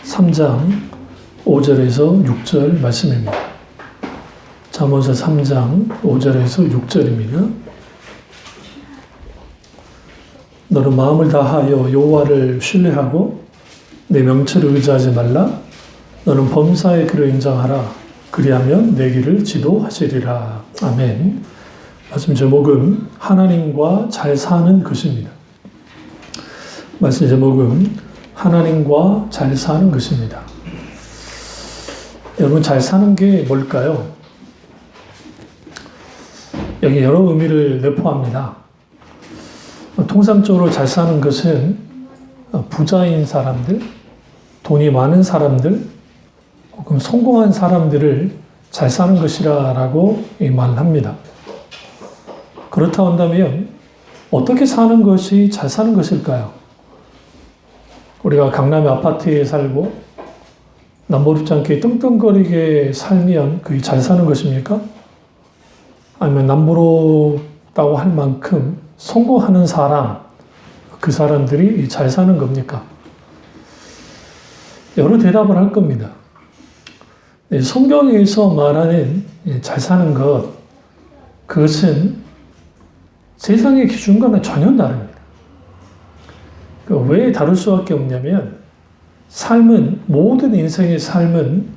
3장 5절에서 6절 말씀입니다. 잠언서 3장 5절에서 6절입니다. 너는 마음을 다하여 여호와를 신뢰하고 내 명철을 의지하지 말라. 너는 범사의 길을 인정하라. 그리하면 내 길을 지도하시리라. 아멘. 말씀 제목은 하나님과 잘 사는 것입니다. 말씀 제목은 하나님과 잘 사는 것입니다. 여러분, 잘 사는 게 뭘까요? 여기 여러 의미를 내포합니다. 통상적으로 잘 사는 것은 부자인 사람들, 돈이 많은 사람들, 혹은 성공한 사람들을 잘 사는 것이라고 말합니다. 그렇다 한다면 어떻게 사는 것이 잘 사는 것일까요? 우리가 강남의 아파트에 살고 남보롭지 않게 떵떵거리게 살면 그게 잘 사는 것입니까? 아니면 남부럽다고 할 만큼 성공하는 사람, 그 사람들이 잘 사는 겁니까? 여러 대답을 할 겁니다. 성경에서 말하는 잘 사는 것, 그것은 세상의 기준과는 전혀 다릅니다. 왜 다를 수밖에 없냐면, 삶은, 모든 인생의 삶은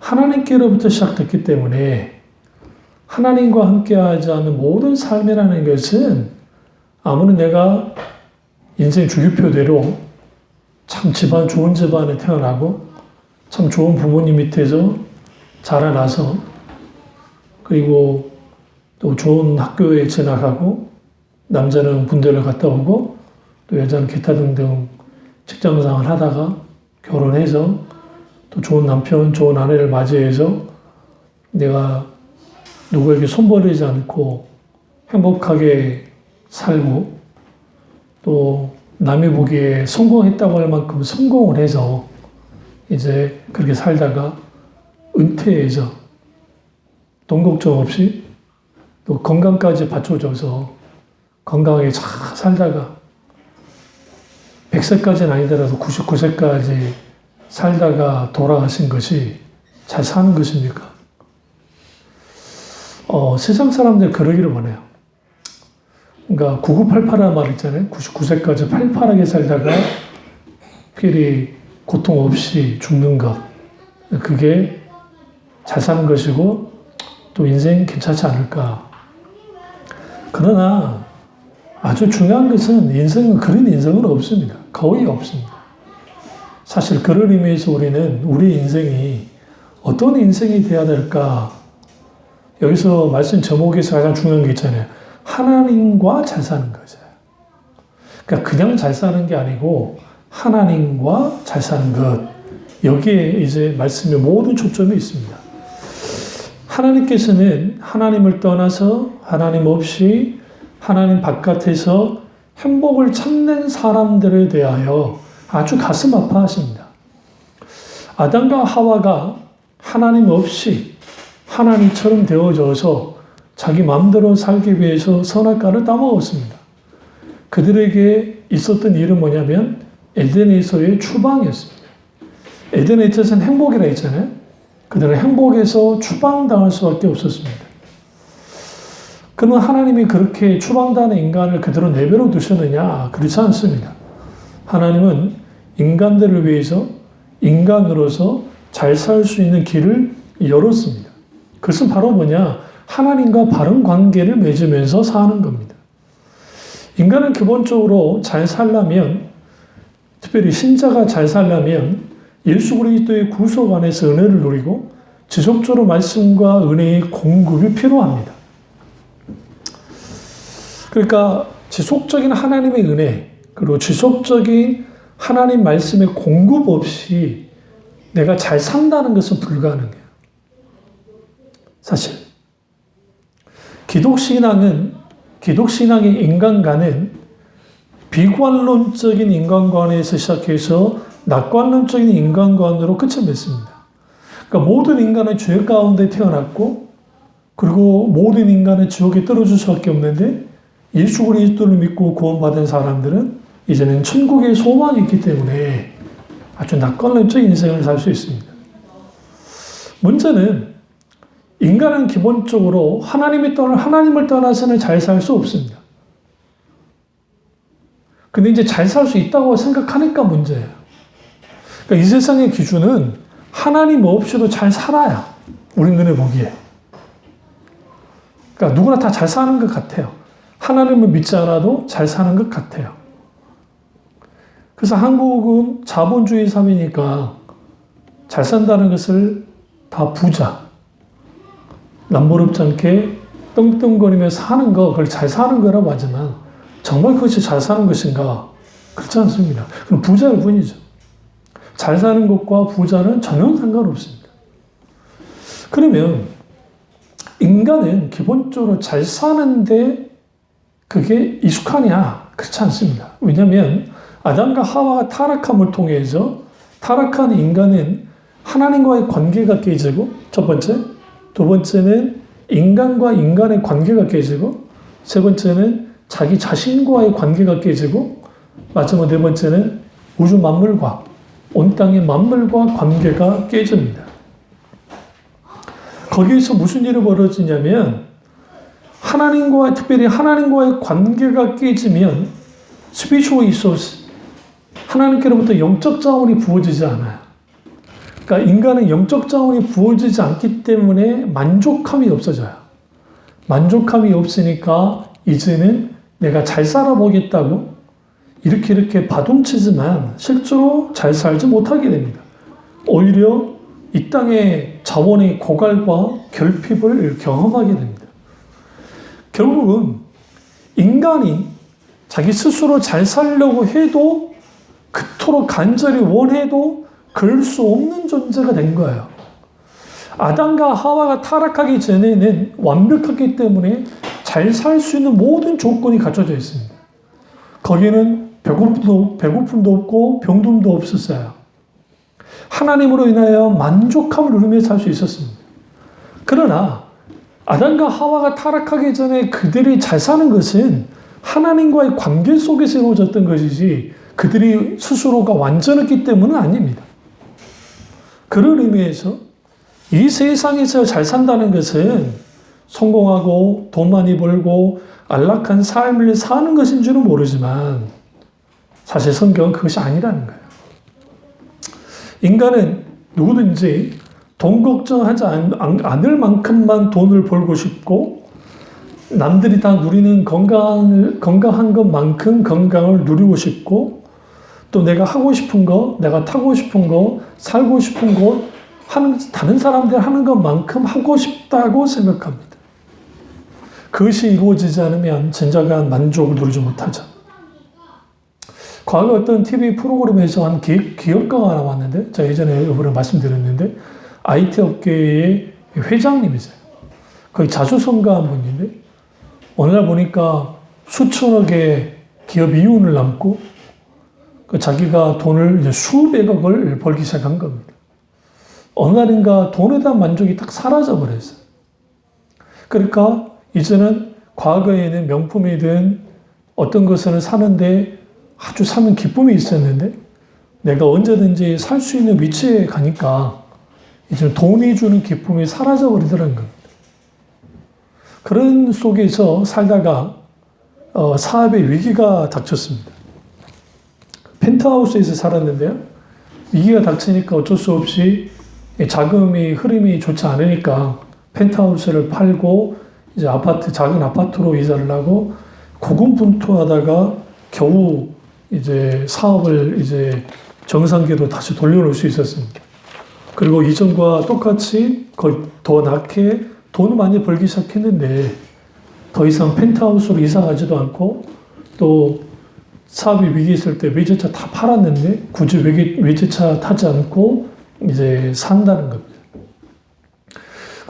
하나님께로부터 시작됐기 때문에 하나님과 함께하지 않는 모든 삶이라는 것은 아무리 내가 인생 주기표대로 참 좋은 집안에 태어나고 참 좋은 부모님 밑에서 자라나서 그리고 또 좋은 학교에 진학하고 남자는 군대를 갔다 오고 또 여자는 기타 등등 직장생활 하다가 결혼해서 또 좋은 남편, 좋은 아내를 맞이해서 내가 누구에게 손버리지 않고 행복하게 살고 또 남이 보기에 성공했다고 할 만큼 성공을 해서 이제 그렇게 살다가 은퇴해서 돈 걱정 없이 또 건강까지 받쳐줘서 건강하게 잘 살다가 100세까지는 아니더라도 99세까지 살다가 돌아가신 것이 잘 사는 것입니까? 세상 사람들 그러기를 원해요. 그러니까 9988이라는 말 있잖아요. 99세까지 팔팔하게 살다가 필히 고통 없이 죽는 것. 그게 잘 사는 것이고 또 인생 괜찮지 않을까. 그러나 아주 중요한 것은 그런 인생은 없습니다. 거의 없습니다. 사실 그런 의미에서 우리는 우리 인생이 어떤 인생이 되어야 될까? 여기서 말씀 제목에서 가장 중요한 게 있잖아요. 하나님과 잘 사는 거죠. 그러니까 그냥 잘 사는 게 아니고 하나님과 잘 사는 것. 여기에 이제 말씀의 모든 초점이 있습니다. 하나님께서는 하나님을 떠나서 하나님 없이 하나님 바깥에서 행복을 찾는 사람들에 대하여 아주 가슴 아파하십니다. 아담과 하와가 하나님 없이 하나님처럼 되어져서 자기 마음대로 살기 위해서 선악과를 따먹었습니다. 그들에게 있었던 일은 뭐냐면 에덴에서의 추방이었습니다. 에덴에 있어서는 행복이라 했잖아요. 그들은 행복에서 추방당할 수밖에 없었습니다. 그러면 하나님이 그렇게 추방당하는 인간을 그대로 내버려 두셨느냐? 그렇지 않습니다. 하나님은 인간들을 위해서 인간으로서 잘 살 수 있는 길을 열었습니다. 그것은 바로 뭐냐? 하나님과 바른 관계를 맺으면서 사는 겁니다. 인간은 기본적으로 잘 살려면, 특별히 신자가 잘 살려면 예수 그리스도의 구속 안에서 은혜를 누리고 지속적으로 말씀과 은혜의 공급이 필요합니다. 그러니까 지속적인 하나님의 은혜, 그리고 지속적인 하나님 말씀의 공급 없이 내가 잘 산다는 것은 불가능해요. 사실 기독신앙의 인간관은 비관론적인 인간관에서 시작해서 낙관론적인 인간관으로 끝을 맺습니다. 그러니까 모든 인간은 죄 가운데 태어났고 그리고 모든 인간은 지옥에 떨어질 수밖에 없는데 예수 그리스도를 믿고 구원받은 사람들은 이제는 천국의 소망이 있기 때문에 아주 낙관론적인 인생을 살 수 있습니다. 문제는 인간은 기본적으로 하나님을 떠나서는 잘 살 수 없습니다. 근데 이제 잘 살 수 있다고 생각하니까 문제예요. 그러니까 이 세상의 기준은 하나님 없이도 잘 살아야 우리 눈에 보기에. 그러니까 누구나 다 잘 사는 것 같아요. 하나님을 믿지 않아도 잘 사는 것 같아요. 그래서 한국은 자본주의 사회니까 잘 산다는 것을 다 부자, 남부럽지 않게 떵떵거리며 사는 거, 그걸 잘 사는 거라고 하지만 정말 그것이 잘 사는 것인가? 그렇지 않습니다. 그럼 부자일 뿐이죠. 잘 사는 것과 부자는 전혀 상관없습니다. 그러면 인간은 기본적으로 잘 사는데 그게 익숙하냐? 그렇지 않습니다. 왜냐하면 아담과 하와가 타락함을 통해서 타락한 인간은 하나님과의 관계가 깨지고 첫 번째, 두 번째는 인간과 인간의 관계가 깨지고 세 번째는 자기 자신과의 관계가 깨지고 마지막 네 번째는 우주 만물과 온 땅의 만물과 관계가 깨집니다. 거기에서 무슨 일이 벌어지냐면 특별히 하나님과의 관계가 깨지면 spiritual resource, 하나님께로부터 영적 자원이 부어지지 않아요. 그러니까 인간은 영적 자원이 부어지지 않기 때문에 만족함이 없어져요. 만족함이 없으니까 이제는 내가 잘 살아보겠다고 이렇게 바둥치지만 실제로 잘 살지 못하게 됩니다. 오히려 이 땅의 자원의 고갈과 결핍을 경험하게 됩니다. 결국은 인간이 자기 스스로 잘 살려고 해도 그토록 간절히 원해도 그럴 수 없는 존재가 된 거예요. 아담과 하와가 타락하기 전에는 완벽하기 때문에 잘 살 수 있는 모든 조건이 갖춰져 있습니다. 거기는 배고픔도 없고 병듦도 없었어요. 하나님으로 인하여 만족함을 누리며 살 수 있었습니다. 그러나 아담과 하와가 타락하기 전에 그들이 잘 사는 것은 하나님과의 관계 속에서 이루어졌던 것이지 그들이 스스로가 완전했기 때문은 아닙니다. 그런 의미에서 이 세상에서 잘 산다는 것은 성공하고 돈 많이 벌고 안락한 삶을 사는 것인 줄은 모르지만 사실 성경은 그것이 아니라는 거예요. 인간은 누구든지 돈 걱정하지 않을 만큼만 돈을 벌고 싶고 남들이 다 누리는 건강한 것만큼 건강을 누리고 싶고 또 내가 하고 싶은 거, 내가 타고 싶은 거, 살고 싶은 거 다른 사람들 하는 것만큼 하고 싶다고 생각합니다. 그것이 이루어지지 않으면 진정한 만족을 누리지 못하죠. 과거 어떤 TV 프로그램에서 한 기업가가 나왔는데 제가 예전에 이번에 말씀드렸는데 IT 업계의 회장님이세요. 거의 자수성가한 분인데 어느 날 보니까 수천억의 기업 이윤을 남고 자기가 돈을 이제 수백억을 벌기 시작한 겁니다. 어느 날인가 돈에 대한 만족이 딱 사라져 버렸어요. 그러니까 이제는 과거에는 명품이든 어떤 것을 사는데 아주 사는 기쁨이 있었는데 내가 언제든지 살 수 있는 위치에 가니까 이제 돈이 주는 기쁨이 사라져 버리더라는 겁니다. 그런 속에서 살다가 사업의 위기가 닥쳤습니다. 펜트하우스에서 살았는데요. 위기가 닥치니까 어쩔 수 없이 자금이 흐름이 좋지 않으니까 펜트하우스를 팔고 이제 작은 아파트로 이사를 하고 고군분투하다가 겨우 이제 사업을 이제 정상궤도 다시 돌려놓을 수 있었습니다. 그리고 이전과 똑같이 거의 더 낮게 돈을 많이 벌기 시작했는데 더 이상 펜트하우스로 이사 가지도 않고 또 사업이 위기 있을 때 외제차 다 팔았는데 굳이 외제차 타지 않고 이제 산다는 겁니다.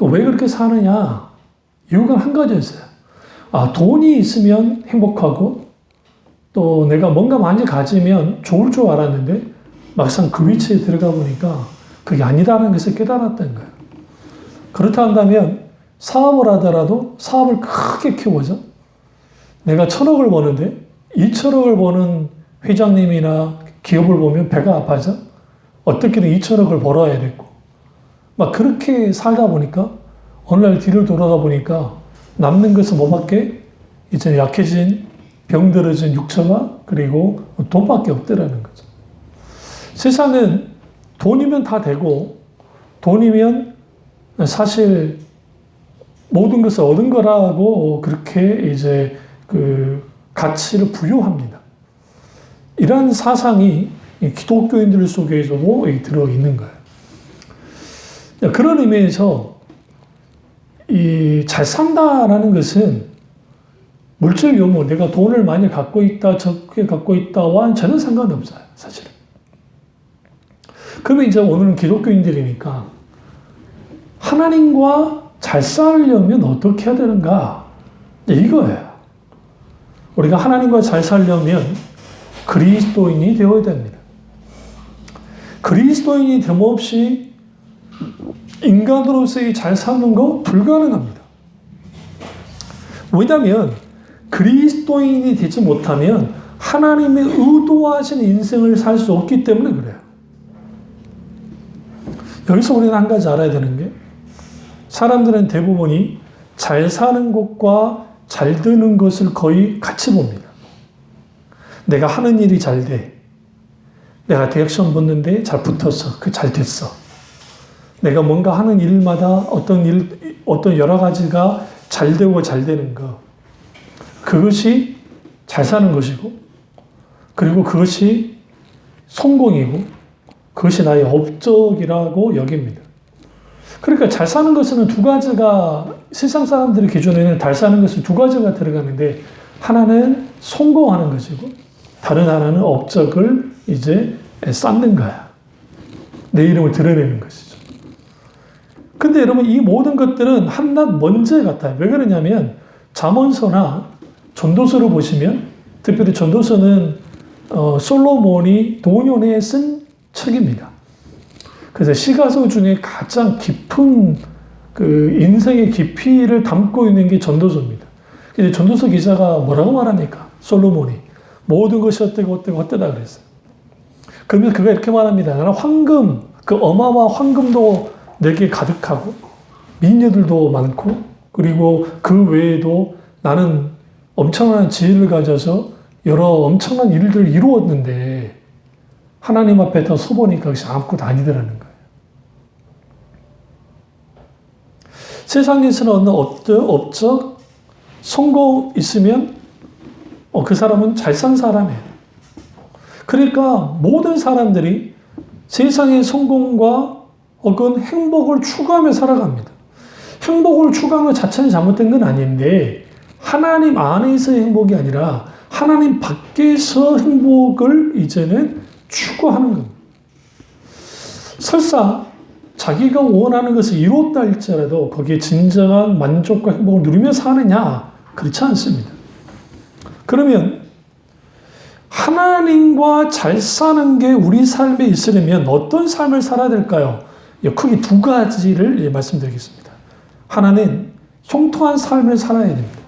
왜 그렇게 사느냐? 이유가 한 가지였어요. 돈이 있으면 행복하고 또 내가 뭔가 많이 가지면 좋을 줄 알았는데 막상 그 위치에 들어가 보니까 그게 아니다는 것을 깨달았던 거예요. 그렇다 한다면 사업을 하더라도 사업을 크게 키워서 내가 1,000억을 버는데 2,000억을 버는 회장님이나 기업을 보면 배가 아파져 어떻게든 2천억을 벌어야 됐고, 막 그렇게 살다 보니까 어느 날 뒤를 돌아다 보니까 남는 것은 뭐밖에 이제 약해진 병들어진 육체와 그리고 돈밖에 없더라는 거죠. 세상은 돈이면 다 되고 돈이면 사실 모든 것을 얻은 거라고 그렇게 이제 그 가치를 부여합니다. 이러한 사상이 기독교인들 속에서도 들어있는 거예요. 그런 의미에서 이 잘 산다라는 것은 물질 요구, 내가 돈을 많이 갖고 있다, 적게 갖고 있다와 전혀 상관없어요, 사실은. 그러면 이제 오늘은 기독교인들이니까 하나님과 잘 살려면 어떻게 해야 되는가? 이거예요. 우리가 하나님과 잘 살려면 그리스도인이 되어야 됩니다. 그리스도인이 됨없이 인간으로서의 잘 사는 거 불가능합니다. 왜냐하면 그리스도인이 되지 못하면 하나님의 의도하신 인생을 살 수 없기 때문에 그래요. 여기서 우리는 한 가지 알아야 되는 게 사람들은 대부분이 잘 사는 것과 잘 되는 것을 거의 같이 봅니다. 내가 하는 일이 잘 돼. 내가 대학 시험 붙는데 잘 붙었어. 그 잘 됐어. 내가 뭔가 하는 일마다 어떤 여러 가지가 잘 되고 잘 되는 거. 그것이 잘 사는 것이고, 그리고 그것이 성공이고, 그것이 나의 업적이라고 여깁니다. 그러니까 잘 사는 것은 두 가지가, 세상 사람들의 기준에는 잘 사는 것은 두 가지가 들어가는데, 하나는 성공하는 것이고, 다른 하나는 업적을 이제 쌓는 거야. 내 이름을 드러내는 것이죠. 근데 여러분, 이 모든 것들은 한낱 먼지 같아요. 왜 그러냐면, 잠언서나 전도서를 보시면, 특별히 전도서는 솔로몬이 노년에 쓴 책입니다. 그래서 시가서 중에 가장 깊은 그 인생의 깊이를 담고 있는 게 전도서입니다. 이제 전도서 기자가 뭐라고 말합니까? 솔로몬이 모든 것이 어때고 어때다 그랬어요. 그러면 그가 이렇게 말합니다. 나는 황금, 그 어마어마한 황금도 내게 가득하고 미녀들도 많고 그리고 그 외에도 나는 엄청난 지혜를 가져서 여러 엄청난 일들을 이루었는데 하나님 앞에 더 서보니까 그것이 아무것도 아니더라는 거예요. 세상에서는 어느 업적, 성공 있으면 그 사람은 잘 산 사람이에요. 그러니까 모든 사람들이 세상의 성공과 혹은 행복을 추구하며 살아갑니다. 행복을 추구하는 것 자체는 잘못된 건 아닌데 하나님 안에서의 행복이 아니라 하나님 밖에서 행복을 이제는 추구하는 겁니다. 설사 자기가 원하는 것을 이뤘다 할지라도 거기에 진정한 만족과 행복을 누리며 사느냐? 그렇지 않습니다. 그러면 하나님과 잘 사는 게 우리 삶에 있으려면 어떤 삶을 살아야 될까요? 크게 두 가지를 말씀드리겠습니다. 하나는 형통한 삶을 살아야 됩니다.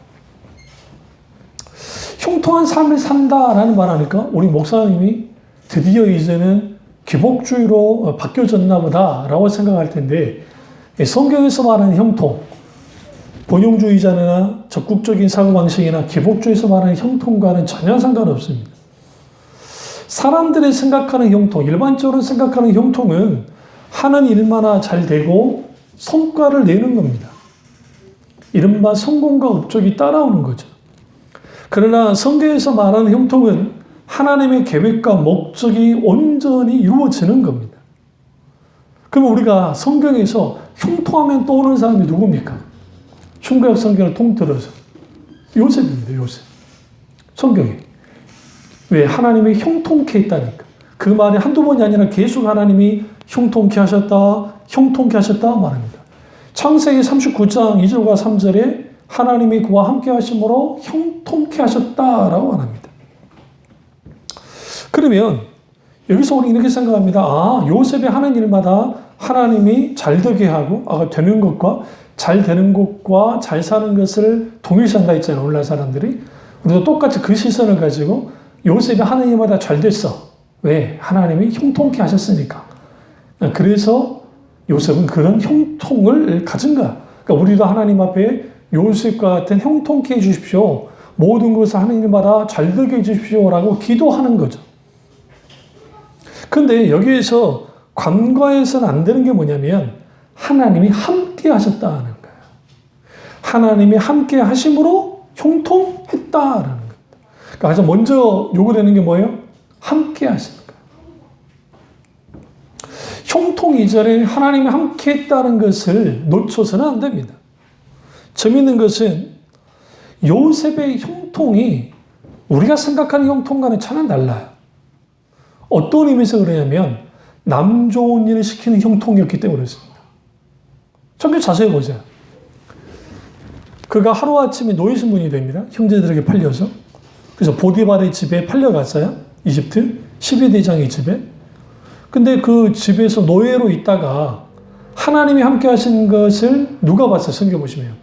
형통한 삶을 산다라는 말 하니까 우리 목사님이 드디어 이제는 기복주의로 바뀌어졌나 보다라고 생각할 텐데 성경에서 말하는 형통, 본용주의자나 적극적인 사고방식이나 기복주의에서 말하는 형통과는 전혀 상관없습니다. 사람들이 생각하는 형통, 일반적으로 생각하는 형통은 하는 일마다 잘 되고 성과를 내는 겁니다. 이른바 성공과 업적이 따라오는 거죠. 그러나 성경에서 말하는 형통은 하나님의 계획과 목적이 온전히 이루어지는 겁니다. 그럼 우리가 성경에서 형통하면 떠오르는 사람이 누굽니까? 충격 성경을 통틀어서 요셉입니다. 요셉. 성경에. 왜? 하나님이 형통케 했다니까. 그 말이 한두 번이 아니라 계속 하나님이 형통케 하셨다, 형통케 하셨다 말합니다. 창세기 39장 2절과 3절에 하나님이 그와 함께 하심으로 형통케 하셨다라고 말합니다. 그러면 여기서 우리 이렇게 생각합니다. 요셉이 하는 일마다 하나님이 잘 되게 하고 되는 것과 잘 되는 것과 잘 사는 것을 동일시한다 했잖아요. 오늘날 사람들이. 우리도 똑같이 그 시선을 가지고 요셉이 하는 일마다 잘 됐어. 왜? 하나님이 형통케 하셨으니까. 그래서 요셉은 그런 형통을 가진 거야. 그러니까 우리도 하나님 앞에 요셉과 같은 형통케 해주십시오. 모든 것을 하나님마다 잘 되게 해주십시오라고 기도하는 거죠. 근데 여기에서 관과에서는 안 되는 게 뭐냐면 하나님이 함께 하셨다는 거예요. 하나님이 함께 하심으로 형통했다라는 겁니다. 그러니까 가장 먼저 요구되는 게 뭐예요? 함께 하시는 거예요. 형통 이전에 하나님이 함께 했다는 것을 놓쳐서는 안 됩니다. 재미있는 것은 요셉의 형통이 우리가 생각하는 형통과는 차는 달라요. 어떤 의미에서 그러냐면 남 좋은 일을 시키는 형통이었기 때문에 그렇습니다. 좀 자세히 보세요. 그가 하루아침에 노예 신분이 됩니다. 형제들에게 팔려서. 그래서 보디발의 집에 팔려갔어요. 이집트 12대장의 집에. 근데 그 집에서 노예로 있다가 하나님이 함께 하신 것을 누가 봤어요? 성경 보시면.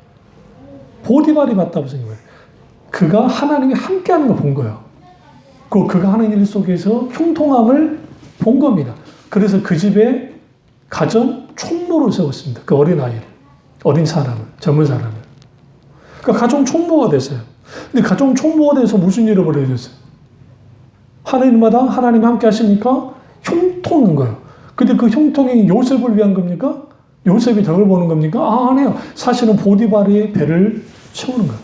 보디발이 봤다고 생각해요. 그가 하나님이 함께 하는 걸 본 거예요. 그가 하는 일 속에서 형통함을 본 겁니다. 그래서 그 집에 가정 총무를 세웠습니다. 그 어린 아이를. 어린 사람을. 젊은 사람을. 그러니까 가정 총무가 됐어요. 근데 가정 총무가 돼서 무슨 일을 벌여졌어요? 하나님마다 하나님이 함께 하시니까 형통인 거예요. 근데 그 형통이 요셉을 위한 겁니까? 요셉이 덕을 보는 겁니까? 아니에요. 사실은 보디발의 배를 채우는 거예요.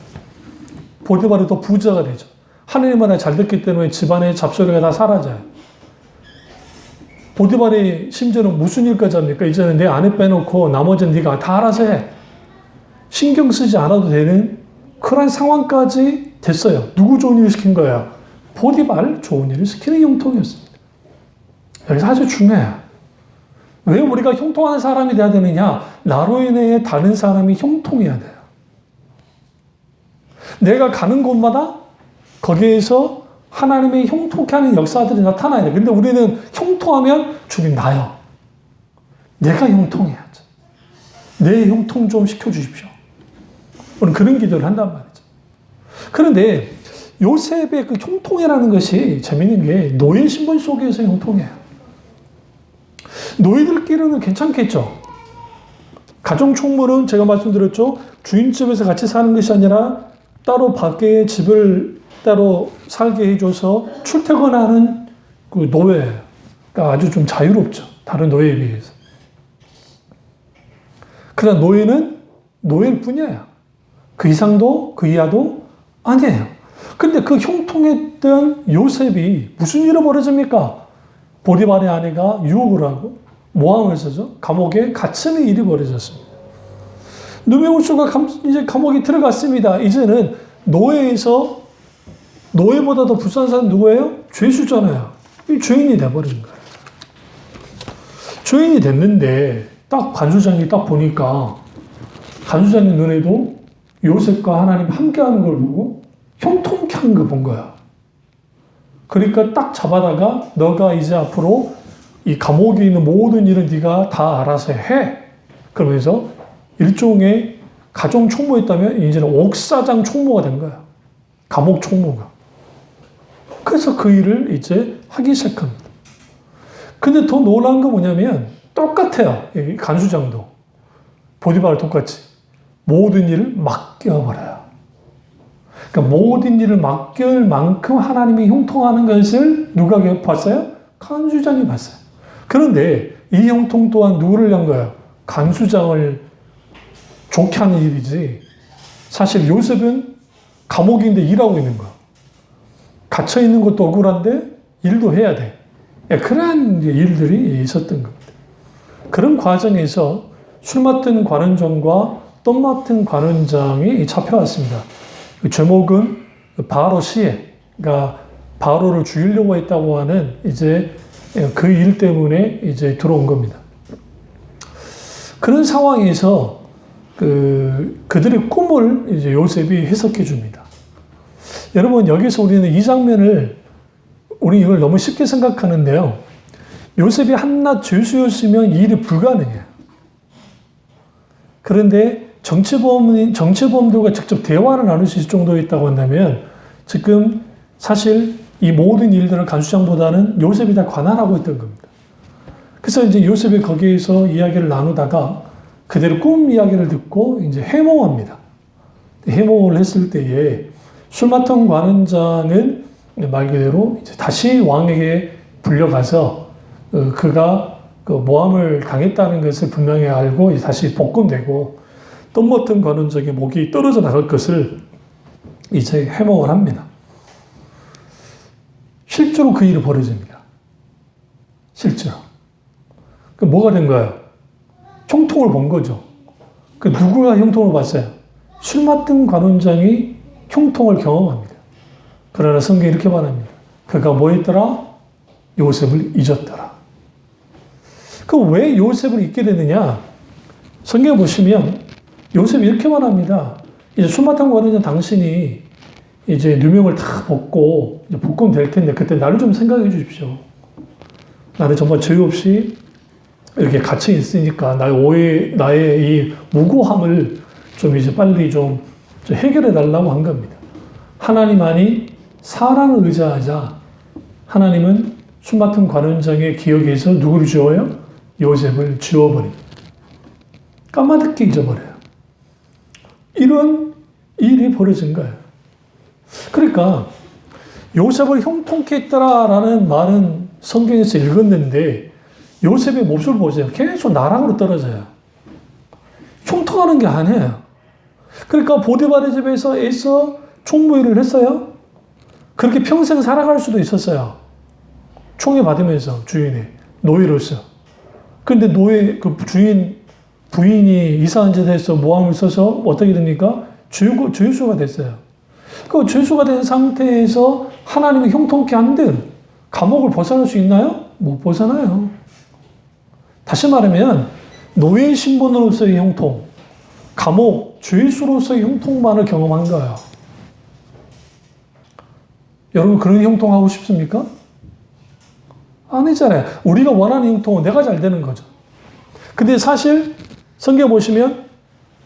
보디발이 더 부자가 되죠. 하나님마다 잘 됐기 때문에 집안의 잡소리가 다 사라져요. 보디발이 심지어는 무슨 일까지 합니까? 이제는 내 아내 빼놓고 나머지는 네가 다 알아서 해. 신경 쓰지 않아도 되는 그런 상황까지 됐어요. 누구 좋은 일을 시킨 거예요? 보디발 좋은 일을 시키는 형통이었습니다. 여기서 아주 중요해요. 왜 우리가 형통하는 사람이 돼야 되느냐? 나로 인해 다른 사람이 형통해야 돼요. 내가 가는 곳마다 거기에서 하나님의 형통케 하는 역사들이 나타나야 돼요. 근데 우리는 형통하면 주님 나요. 내가 형통해야죠. 내 형통 좀 시켜주십시오. 우리는 그런 기도를 한단 말이죠. 그런데 요셉의 그 형통이라는 것이 재밌는 게 노예 신분 속에서 형통해요. 노예들끼리는 괜찮겠죠. 가정 총무는 제가 말씀드렸죠. 주인집에서 같이 사는 것이 아니라 따로 밖에 집을 따로 살게 해줘서 출퇴근하는 그 노예가 아주 좀 자유롭죠. 다른 노예에 비해서. 그러나 노예는 노예일 뿐이에요. 그 이상도 그 이하도 아니에요. 근데 그 형통했던 요셉이 무슨 일이 벌어집니까? 보디발의 아내가 유혹을 하고 모함을 써서 감옥에 갇히는 일이 벌어졌습니다. 누메우스가 이제 감옥에 들어갔습니다. 이제는 노예에서 노예보다 더 불쌍한 사람 누구예요? 죄수잖아요. 이 죄인이 돼버린 거예요. 죄인이 됐는데 딱 간수장이 딱 보니까 간수장의 눈에도 요셉과 하나님 함께하는 걸 보고 형통케 하는 걸 본 거야. 그러니까 딱 잡아다가 너가 이제 앞으로 이 감옥에 있는 모든 일은 네가 다 알아서 해. 그러면서 일종의 가정 총무였다면 이제는 옥사장 총무가 된 거야. 감옥 총무가. 그래서 그 일을 이제 하기 시작합니다. 근데 더 놀라운 건 뭐냐면 똑같아요. 이 간수장도. 보디발과 똑같이. 모든 일을 맡겨버려요. 그러니까 모든 일을 맡길 만큼 하나님이 형통하는 것을 누가 봤어요? 간수장이 봤어요. 그런데 이 형통 또한 누구를 위한 거예요? 간수장을 좋게 하는 일이지. 사실 요셉은 감옥인데 일하고 있는 거야. 갇혀있는 것도 억울한데 일도 해야 돼. 그런 일들이 있었던 겁니다. 그런 과정에서 술 맡은 관원장과 떡 맡은 관원장이 잡혀왔습니다. 그 제목은 바로 시해. 그러니까 바로를 죽이려고 했다고 하는 이제 그 일 때문에 이제 들어온 겁니다. 그런 상황에서 그들의 꿈을 이제 요셉이 해석해 줍니다. 여러분, 여기서 우리는 이 장면을, 우리 이걸 너무 쉽게 생각하는데요. 요셉이 한낱 죄수였으면 이 일이 불가능해요. 그런데 정치범들과 직접 대화를 나눌 수 있을 정도였다고 한다면 지금 사실 이 모든 일들을 간수장보다는 요셉이 다 관할하고 있던 겁니다. 그래서 이제 요셉이 거기에서 이야기를 나누다가 그대로 꿈 이야기를 듣고 이제 해몽합니다. 해몽을 했을 때에 술 맡은 관원장은 말 그대로 이제 다시 왕에게 불려가서 그가 그 모함을 당했다는 것을 분명히 알고 다시 복권되고 또 맡은 관원장의 목이 떨어져 나갈 것을 이제 해몽을 합니다. 실제로 그 일이 벌어집니다. 실제로. 그 뭐가 된 거예요? 형통을 본 거죠. 그 누구가 형통을 봤어요? 술 맡은 관원장이 형통을 경험합니다. 그러나 성경이 이렇게 말합니다. 그가 뭐 했더라? 요셉을 잊었더라. 그 왜 요셉을 잊게 되느냐? 성경에 보시면 요셉이 이렇게 말합니다. 이제 술 맡은 관원장 당신이 이제 누명을 다 벗고 이제 복권될 텐데 그때 나를 좀 생각해 주십시오. 나는 정말 죄 없이 이렇게 갇혀 있으니까 나의 이 무고함을 좀 이제 빨리 좀 해결해 달라고 한 겁니다. 하나님만이 사랑을 의지하자 하나님은 술 맡은 관원장의 기억에서 누구를 지워요? 요셉을 지워버립니다. 까마득히 잊어버려요. 이런 일이 벌어진 거예요. 그러니까 요셉을 형통케 했더라라는 말은 성경에서 읽었는데 요셉의 모습을 보세요. 계속 나락으로 떨어져요. 형통하는 게 아니에요. 그러니까 보디발의 집에서 애써 총무일을 했어요. 그렇게 평생 살아갈 수도 있었어요. 총회 받으면서 주인의 노예로서. 근데 그 부인이 이상한 짓 해서 모함을 써서 어떻게 됩니까? 죄수가 됐어요. 그 죄수가 된 상태에서 하나님이 형통케 한들 감옥을 벗어날 수 있나요? 못 벗어나요. 다시 말하면 노예 신분으로서의 형통, 감옥, 죄수로서의 형통만을 경험한 거예요. 여러분 그런 형통하고 싶습니까? 아니잖아요. 우리가 원하는 형통은 내가 잘 되는 거죠. 근데 사실 성경 보시면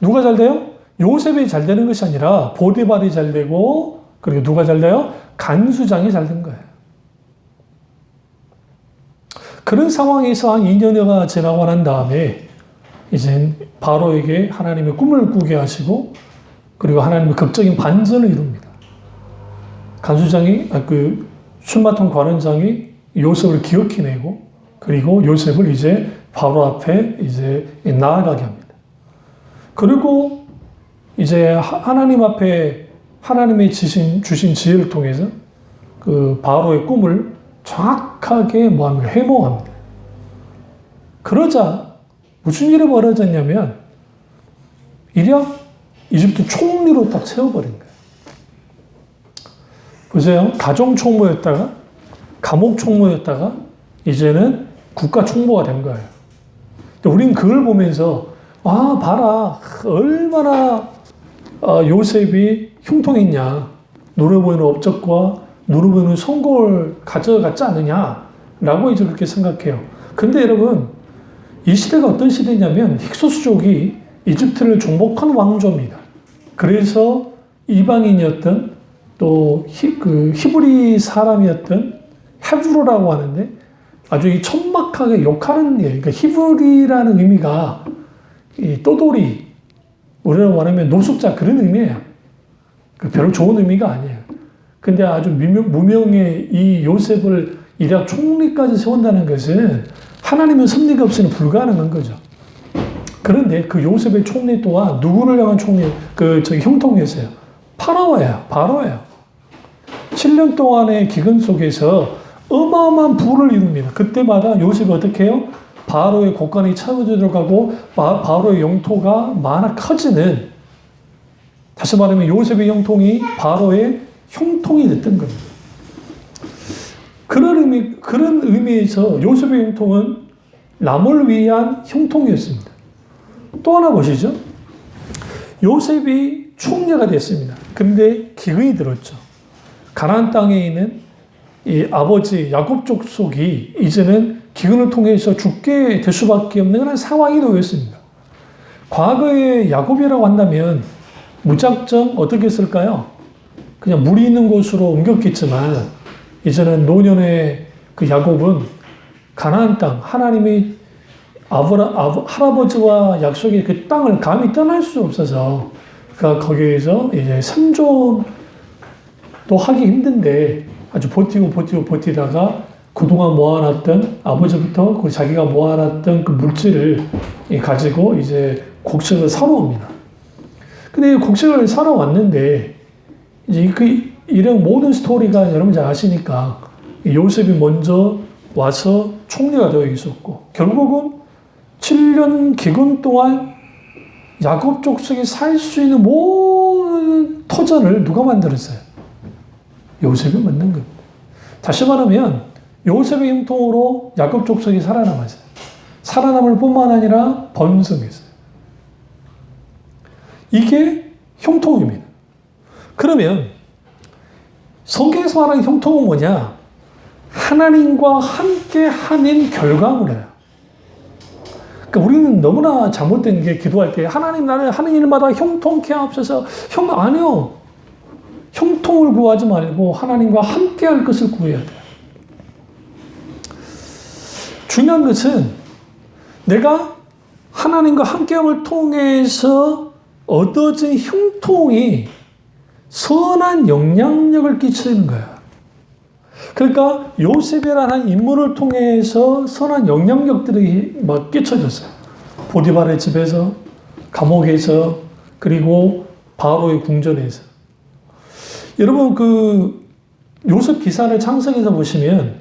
누가 잘 돼요? 요셉이 잘 되는 것이 아니라 보디발이 잘 되고 그리고 누가 잘 돼요? 간수장이 잘 된 거예요. 그런 상황에서 한 2년여가 지나고 난 다음에 이제 바로에게 하나님의 꿈을 꾸게 하시고 그리고 하나님의 극적인 반전을 이룹니다. 간수장이 술 맡은 관원장이 요셉을 기억해내고 그리고 요셉을 이제 바로 앞에 이제 나아가게 합니다. 그리고 이제 하나님 앞에 하나님의 주신 지혜를 통해서 그 바로의 꿈을 정확하게 해몽합니다. 그러자 무슨 일이 벌어졌냐면 이력 이집트 총리로 딱 세워버린 거예요. 보세요. 가정 총무였다가 감옥 총무였다가 이제는 국가 총무가 된 거예요. 우리는 그걸 보면서 봐라 얼마나 요셉이 형통했냐. 눈에 보이는 업적과 눈에 보이는 성공을 가져갔지 않느냐라고 이제 그렇게 생각해요. 근데 여러분 이 시대가 어떤 시대냐면 힉소스족이 이집트를 정복한 왕조입니다. 그래서 이방인이었던 또 히브리 사람이었던 헤브로라고 하는데 아주 이 천박하게 욕하는 일. 그러니까 히브리라는 의미가 이 떠돌이, 우리나라 말하면 노숙자 그런 의미예요. 별로 좋은 의미가 아니에요. 근데 아주 무명의 이 요셉을 이략 총리까지 세운다는 것은 하나님의 섭리가 없이는 불가능한 거죠. 그런데 그 요셉의 총리 또한 누구를 향한 형통이었어요. 바로예요. 7년 동안의 기근 속에서 어마어마한 부를 이룹니다. 그때마다 요셉이 어떻게 해요? 바로의 곳간이 차워져 들어가고 바로의 영토가 많아 커지는, 다시 말하면 요셉의 형통이 바로의 형통이 됐던 겁니다. 그런 의미에서 요셉의 형통은 남을 위한 형통이었습니다. 또 하나 보시죠. 요셉이 총리가 됐습니다. 근데 기근이 들었죠. 가나안 땅에 있는 이 아버지 야곱 족속이 이제는 기근을 통해서 죽게 될 수밖에 없는 그런 상황이 놓였습니다. 과거의 야곱이라고 한다면 무작정 어떻게 했을까요? 그냥 물이 있는 곳으로 옮겼겠지만 이제는 노년의 그 야곱은 가나안 땅, 하나님이 할아버지와 약속의 그 땅을 감히 떠날 수 없어서 그가 거기에서 이제 생존도 하기 힘든데 아주 버티다가 그동안 모아놨던 아버지부터 그 자기가 모아놨던 그 물질을 가지고 이제 곡식을 사러 옵니다. 근데 곡식을 사러 왔는데 이제 이런 모든 스토리가 여러분 잘 아시니까 요셉이 먼저 와서 총리가 되어 있었고 결국은 7년 기근 동안 야곱 족속이 살 수 있는 모든 터전을 누가 만들었어요? 요셉이 만든 겁니다. 다시 말하면 요셉의 형통으로 야곱 족속이 살아남았어요. 살아남을 뿐만 아니라 번성했어요. 이게 형통입니다. 그러면 성경에서 말하는 형통은 뭐냐? 하나님과 함께 하는 결과물이에요. 그러니까 우리는 너무나 잘못된 게 기도할 때 하나님 나를 하는 일마다 형통케 하옵소서. 아니요. 형통을 구하지 말고 하나님과 함께 할 것을 구해야 돼요. 중요한 것은 내가 하나님과 함께함을 통해서 얻어진 형통이 선한 영향력을 끼치는 거야. 그러니까 요셉이라는 인물을 통해서 선한 영향력들이 막 끼쳐졌어요. 보디발의 집에서, 감옥에서, 그리고 바로의 궁전에서. 여러분 그 요셉 기사를 창세기에서 보시면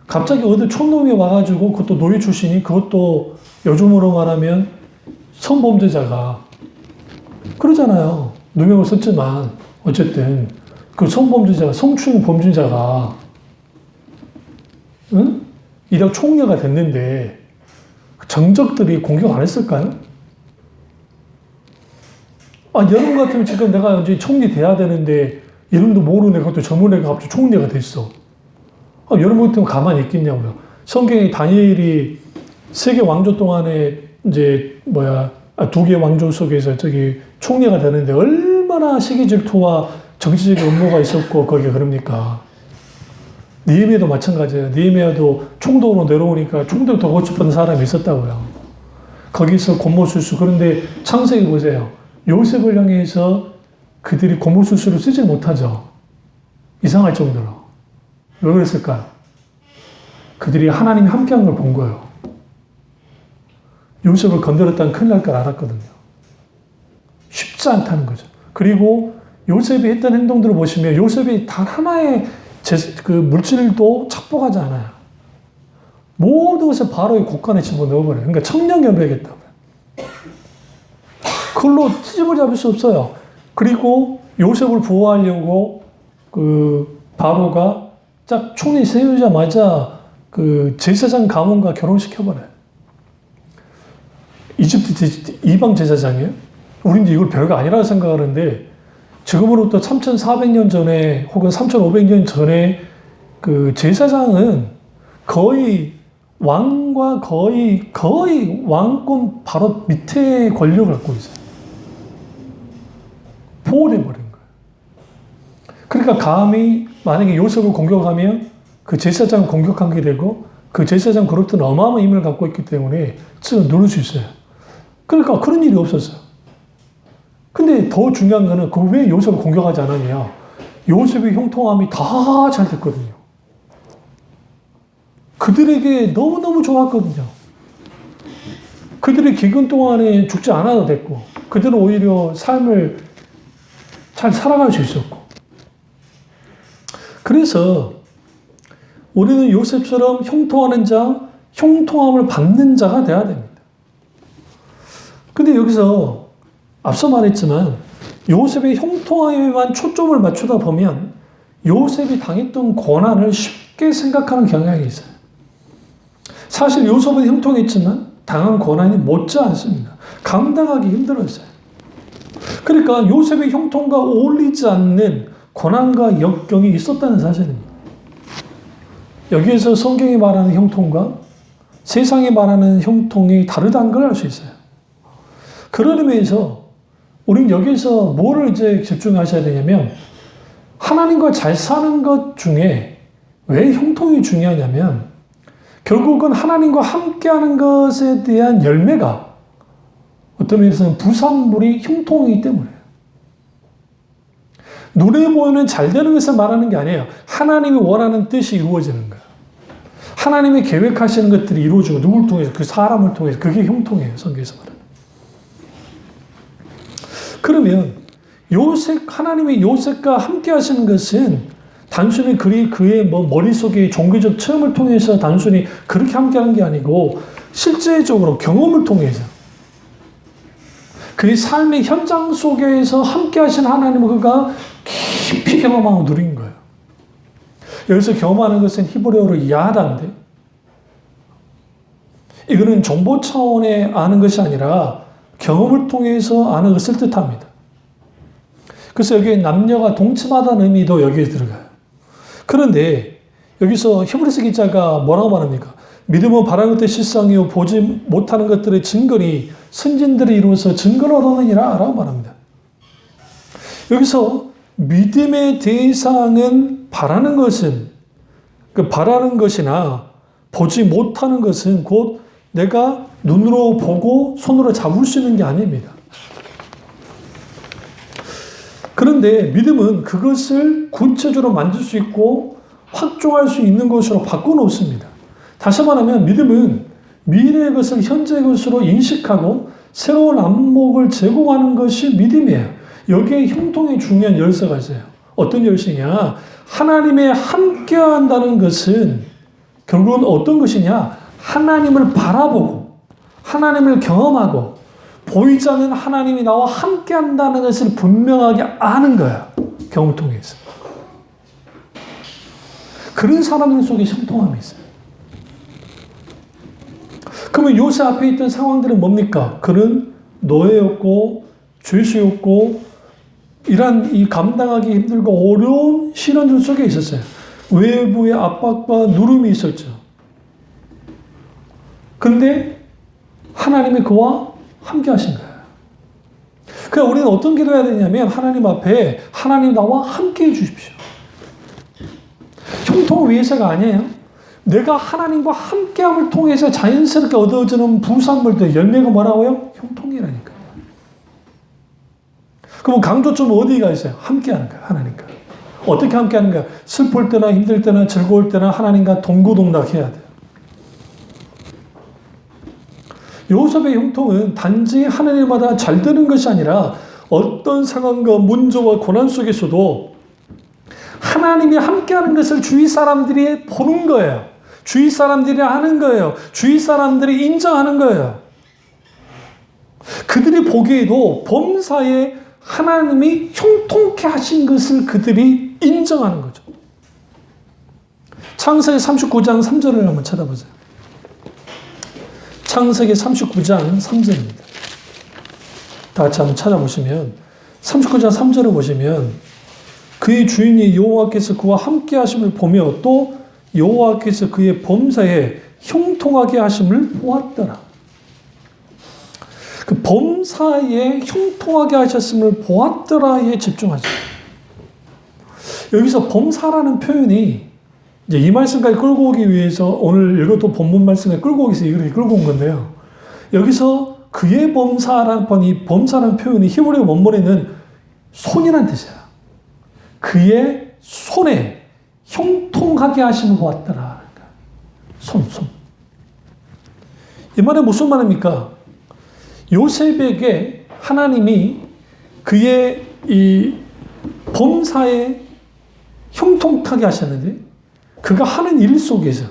갑자기 어디 촌놈이 와가지고 그것도 노예 출신이 그것도 요즘으로 말하면 성범죄자가 그러잖아요. 누명을 썼지만 어쨌든 그 성범죄자가 성추행 범죄자가 이런 총리가 됐는데 정적들이 공격 안 했을까요? 여러분 같으면 지금 내가 이제 총리 돼야 되는데 이름도 모르는 애가 또 젊은 애가 갑자기 총리가 됐어. 여러분 같으면 가만히 있겠냐고요. 성경에 다니엘이 세계 왕조 동안에 이제 두 개 왕조 속에서 저기 총리가 되는데 얼마나 시기 질투와 정치적인 음모가 있었고 거기에 그럽니까? 느헤미야도 마찬가지예요. 느헤미야도 총독으로 내려오니까 총독 더 고집하는 사람이 있었다고요. 거기서 고모술수. 그런데 창세기 보세요. 요셉을 향해서 그들이 고모술수를 쓰지 못하죠. 이상할 정도로. 왜 그랬을까요? 그들이 하나님이 함께한 걸 본 거예요. 요셉을 건드렸다면 큰일 날 걸 알았거든요. 쉽지 않다는 거죠. 그리고 요셉이 했던 행동들을 보시면 요셉이 단 하나의 그 물질도 착복하지 않아요. 모든 것을 바로의 곳간에 집어넣어버려요. 그러니까 청렴결백했다고요. 그걸로 트집을 잡을 수 없어요. 그리고 요셉을 보호하려고 그 바로가 딱 총리 세우자마자 그 제사장 가문과 결혼시켜버려요. 이집트 이방 제사장이에요. 우리는 이걸 별거 아니라고 생각하는데 지금으로부터 3,400년 전에 혹은 3,500년 전에 그 제사장은 거의 왕과 거의 왕권 바로 밑에 권력을 갖고 있어요. 보호돼 버린 거예요. 그러니까 감히 만약에 요셉을 공격하면 그 제사장을 공격하게 되고 그 제사장 그룹들은 어마어마한 힘을 갖고 있기 때문에 지금 누를 수 있어요. 그러니까 그런 일이 없었어요. 근데 더 중요한 거는 그 왜 요셉을 공격하지 않았냐. 요셉의 형통함이 다 잘 됐거든요. 그들에게 너무너무 좋았거든요. 그들의 기근 동안에 죽지 않아도 됐고 그들은 오히려 삶을 잘 살아갈 수 있었고 그래서 우리는 요셉처럼 형통하는 자, 형통함을 받는 자가 되어야 됩니다. 근데 여기서 앞서 말했지만 요셉의 형통함에만 초점을 맞추다 보면 요셉이 당했던 고난을 쉽게 생각하는 경향이 있어요. 사실 요셉은 형통했지만 당한 고난이 못지 않습니다. 감당하기 힘들었어요. 그러니까 요셉의 형통과 어울리지 않는 고난과 역경이 있었다는 사실입니다. 여기에서 성경이 말하는 형통과 세상이 말하는 형통이 다르다는 걸 알 수 있어요. 그런 의미에서 우리는 여기서 뭐를 이제 집중하셔야 되냐면 하나님과 잘 사는 것 중에 왜 형통이 중요하냐면 결국은 하나님과 함께하는 것에 대한 열매가 어떤 면에서는 부산물이 형통이기 때문이에요. 눈에 보이는 잘 되는 것을 말하는 게 아니에요. 하나님이 원하는 뜻이 이루어지는 거예요. 하나님이 계획하시는 것들이 이루어지고 누굴 통해서? 그 사람을 통해서. 그게 형통이에요. 성경에서 말하는. 그러면 하나님이 요셉과 함께 하시는 것은 단순히 그의 머릿속의 종교적 체험을 통해서 단순히 그렇게 함께 하는 게 아니고 실제적으로 경험을 통해서 그의 삶의 현장 속에서 함께 하신 하나님을 그가 깊이 경험하고 누린 거예요. 여기서 경험하는 것은 히브리어로 야하다인데 이거는 정보 차원에 아는 것이 아니라 경험을 통해서 아는 것을 뜻합니다. 그래서 여기에 남녀가 동침하다는 의미도 여기에 들어가요. 그런데 여기서 히브리서 기자가 뭐라고 말합니까? 믿음은 바라는 것들의 실상이요 보지 못하는 것들의 증거니 선진들이 이루어서 증거를 얻어내니라 라고 말합니다. 여기서 믿음의 대상은 바라는 것은 바라는 것이나 보지 못하는 것은 곧 내가 눈으로 보고 손으로 잡을 수 있는 게 아닙니다. 그런데 믿음은 그것을 구체적으로 만질 수 있고 확정할 수 있는 것으로 바꿔놓습니다. 다시 말하면 믿음은 미래의 것을 현재의 것으로 인식하고 새로운 안목을 제공하는 것이 믿음이에요. 여기에 형통의 중요한 열쇠가 있어요. 어떤 열쇠냐? 하나님의 함께한다는 것은 결국은 어떤 것이냐? 하나님을 바라보고 하나님을 경험하고 보이지 않는 하나님이 나와 함께한다는 것을 분명하게 아는 거야. 경험을 통해서. 그런 사람들 속에 형통함이 있어요. 그러면 요셉 앞에 있던 상황들은 뭡니까? 그는 노예였고 죄수였고 이런 이 감당하기 힘들고 어려운 시련들 속에 있었어요. 외부의 압박과 누름이 있었죠. 근데 하나님이 그와 함께 하신 거예요. 그러니까 우리는 어떤 기도해야 되냐면 하나님 앞에 하나님 나와 함께 해주십시오. 형통을 위해서가 아니에요. 내가 하나님과 함께함을 통해서 자연스럽게 얻어지는 부산물들 열매가 뭐라고요? 형통이라니까요. 그럼 강조점은 어디가 있어요? 함께하는 거예요. 하나님과. 어떻게 함께하는 거야? 슬플 때나 힘들 때나 즐거울 때나 하나님과 동고동락해야 돼요. 요셉의 형통은 단지 하나님마다 잘 되는 것이 아니라 어떤 상황과 문제와 고난 속에서도 하나님이 함께하는 것을 주위 사람들이 보는 거예요. 주위 사람들이 하는 거예요. 주위 사람들이 인정하는 거예요. 그들이 보기에도 범사에 하나님이 형통케 하신 것을 그들이 인정하는 거죠. 창세기 39장 3절을 한번 찾아보세요. 창세기 39장 3절입니다. 다 같이 한번 찾아보시면 39장 3절을 보시면 그의 주인이 여호와께서 그와 함께 하심을 보며 또 여호와께서 그의 범사에 형통하게 하심을 보았더라. 그 범사에 형통하게 하셨음을 보았더라에 집중하죠. 여기서 범사라는 표현이 이제 이 말씀까지 끌고 오기 위해서 오늘 읽었던 본문 말씀에 끌고 오기 위해서 이렇게 끌고 온 건데요. 여기서 그의 범사라는 범사라는 표현이 히브리 원문에는 손이라는 뜻이야. 그의 손에 형통하게 하심을 보았더라. 손. 이 말은 무슨 말입니까? 요셉에게 하나님이 그의 이 범사에 형통하게 하셨는데 그가 하는 일 속에서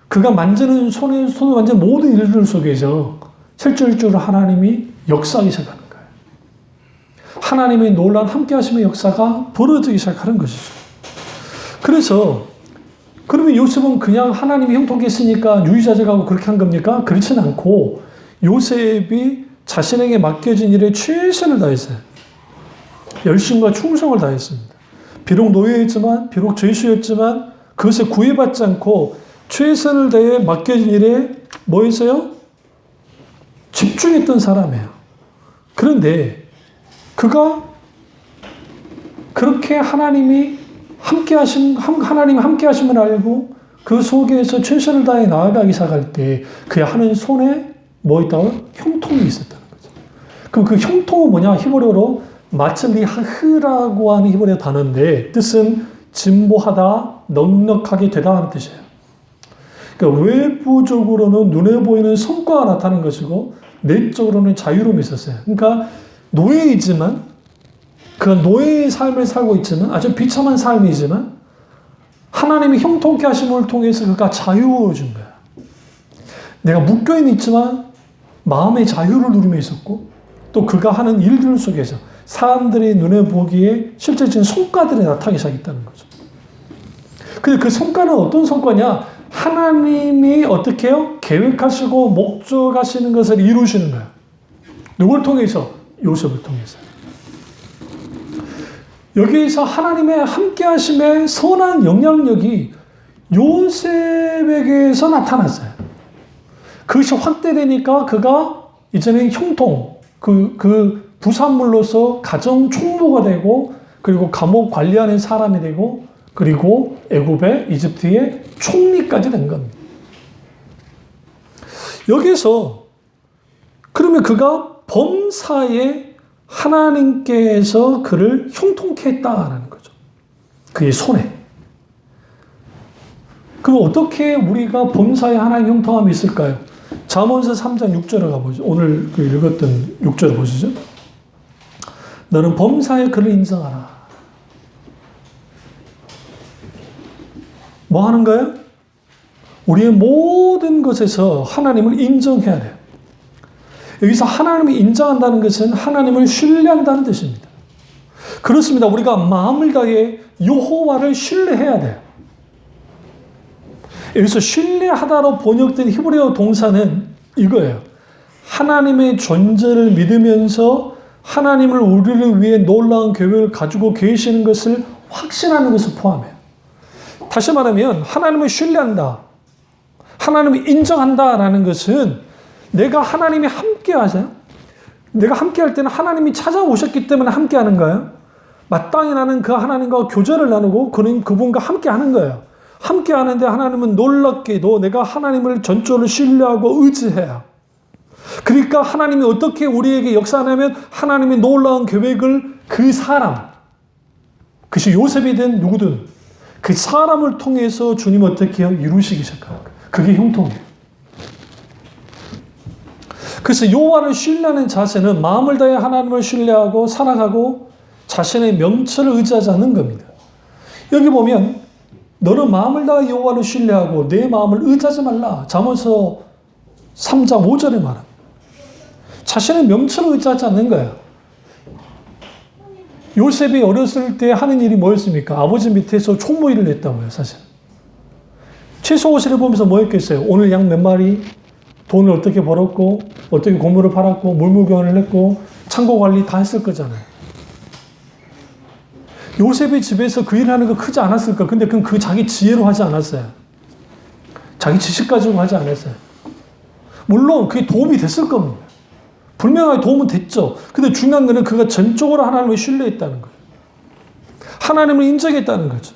그가 만지는 손을 만지는 모든 일들 속에서 실질적으로 하나님이 역사하기 시작하는 거예요. 하나님의 놀라운 함께 하심의 역사가 벌어지기 시작하는 것이죠. 그래서 그러면 요셉은 그냥 하나님이 형통케 했으니까 유의자적하고 그렇게 한 겁니까? 그렇지는 않고 요셉이 자신에게 맡겨진 일에 최선을 다했어요. 열심과 충성을 다했습니다. 비록 노예였지만 비록 죄수였지만 그것에 구애받지 않고 최선을 다해 맡겨진 일에 뭐 했어요? 집중했던 사람이에요. 그런데 그가 그렇게 하나님이 함께 하심을 알고 그 속에서 최선을 다해 나아가기 시작할 때 그의 하는 손에 뭐 있다고요? 형통이 있었다는 거죠. 그럼 그 형통은 뭐냐? 히브리어로 마츠리하흐라고 하는 히브리어 단어인데 뜻은 진보하다, 넉넉하게 되다 하는 뜻이에요. 그러니까 외부적으로는 눈에 보이는 성과가 나타나는 것이고 내적으로는 자유로움이 있었어요. 그러니까 노예이지만 그 노예의 삶을 살고 있지만 아주 비참한 삶이지만 하나님이 형통케 하심을 통해서 그가 자유로워진 거야. 내가 묶여는 있지만 마음의 자유를 누리며 있었고 또 그가 하는 일들 속에서 사람들의 눈에 보기에 실제적인 성과들이 나타나기 시작했다는 거죠. 근데 그 성과는 어떤 성과냐? 하나님이 어떻게 해요? 계획하시고 목적하시는 것을 이루시는 거예요. 누굴 통해서? 요셉을 통해서. 여기서 하나님의 함께 하심의 선한 영향력이 요셉에게서 나타났어요. 그것이 확대되니까 그가 이제는 형통, 그 부산물로서 가정 총무가 되고 그리고 감옥 관리하는 사람이 되고 그리고 애굽의 이집트의 총리까지 된 겁니다. 여기서 그러면 그가 범사에 하나님께서 그를 형통케 했다라는 거죠. 그의 손에. 그럼 어떻게 우리가 범사에 하나님 형통함이 있을까요? 잠언서 3장 6절을 가보죠. 오늘 그 읽었던 6절을 보시죠. 너는 범사에 그를 인정하라. 뭐 하는 거예요? 우리의 모든 것에서 하나님을 인정해야 돼요. 여기서 하나님을 인정한다는 것은 하나님을 신뢰한다는 뜻입니다. 그렇습니다. 우리가 마음을 다해 여호와를 신뢰해야 돼요. 여기서 신뢰하다로 번역된 히브리어 동사는 이거예요. 하나님의 존재를 믿으면서 하나님을 우리를 위해 놀라운 계획을 가지고 계시는 것을 확신하는 것을 포함해요. 다시 말하면 하나님을 신뢰한다, 하나님을 인정한다라는 것은 내가 하나님이 함께 하세요. 내가 함께 할 때는 하나님이 찾아오셨기 때문에 함께 하는 거예요. 마땅히 나는 그 하나님과 교제를 나누고 그분과 함께 하는 거예요. 함께 하는데 하나님은 놀랍게도 내가 하나님을 전적으로 신뢰하고 의지해야. 그러니까 하나님이 어떻게 우리에게 역사하냐면 하나님의 놀라운 계획을 그 사람, 그것이 요셉이든 누구든 그 사람을 통해서 주님 어떻게 해요? 이루시기 시작하는 거예요. 그게 형통이에요. 그래서 여호와를 신뢰하는 자세는 마음을 다해 하나님을 신뢰하고 사랑하고 자신의 명철을 의지하지 않는 겁니다. 여기 보면 너는 마음을 다해 여호와를 신뢰하고 내 마음을 의지하지 말라. 잠언서 3장 5절에 말합니다. 자신의 명철을 의지하지 않는 거예요. 요셉이 어렸을 때 하는 일이 뭐였습니까? 아버지 밑에서 총무 일을 했다고요, 사실. 채소 옷을 보면서 뭐 했겠어요? 오늘 양 몇 마리, 돈을 어떻게 벌었고, 어떻게 고물을 팔았고, 물무교환을 했고, 창고 관리 다 했을 거잖아요. 요셉이 집에서 그 일을 하는 거 크지 않았을까? 근데 그건 그 자기 지혜로 하지 않았어요. 자기 지식 가지고 하지 않았어요. 물론 그게 도움이 됐을 겁니다. 분명하게 도움은 됐죠. 근데 중요한 거는 그가 전적으로 하나님을 신뢰했다는 거예요. 하나님을 인정했다는 거죠.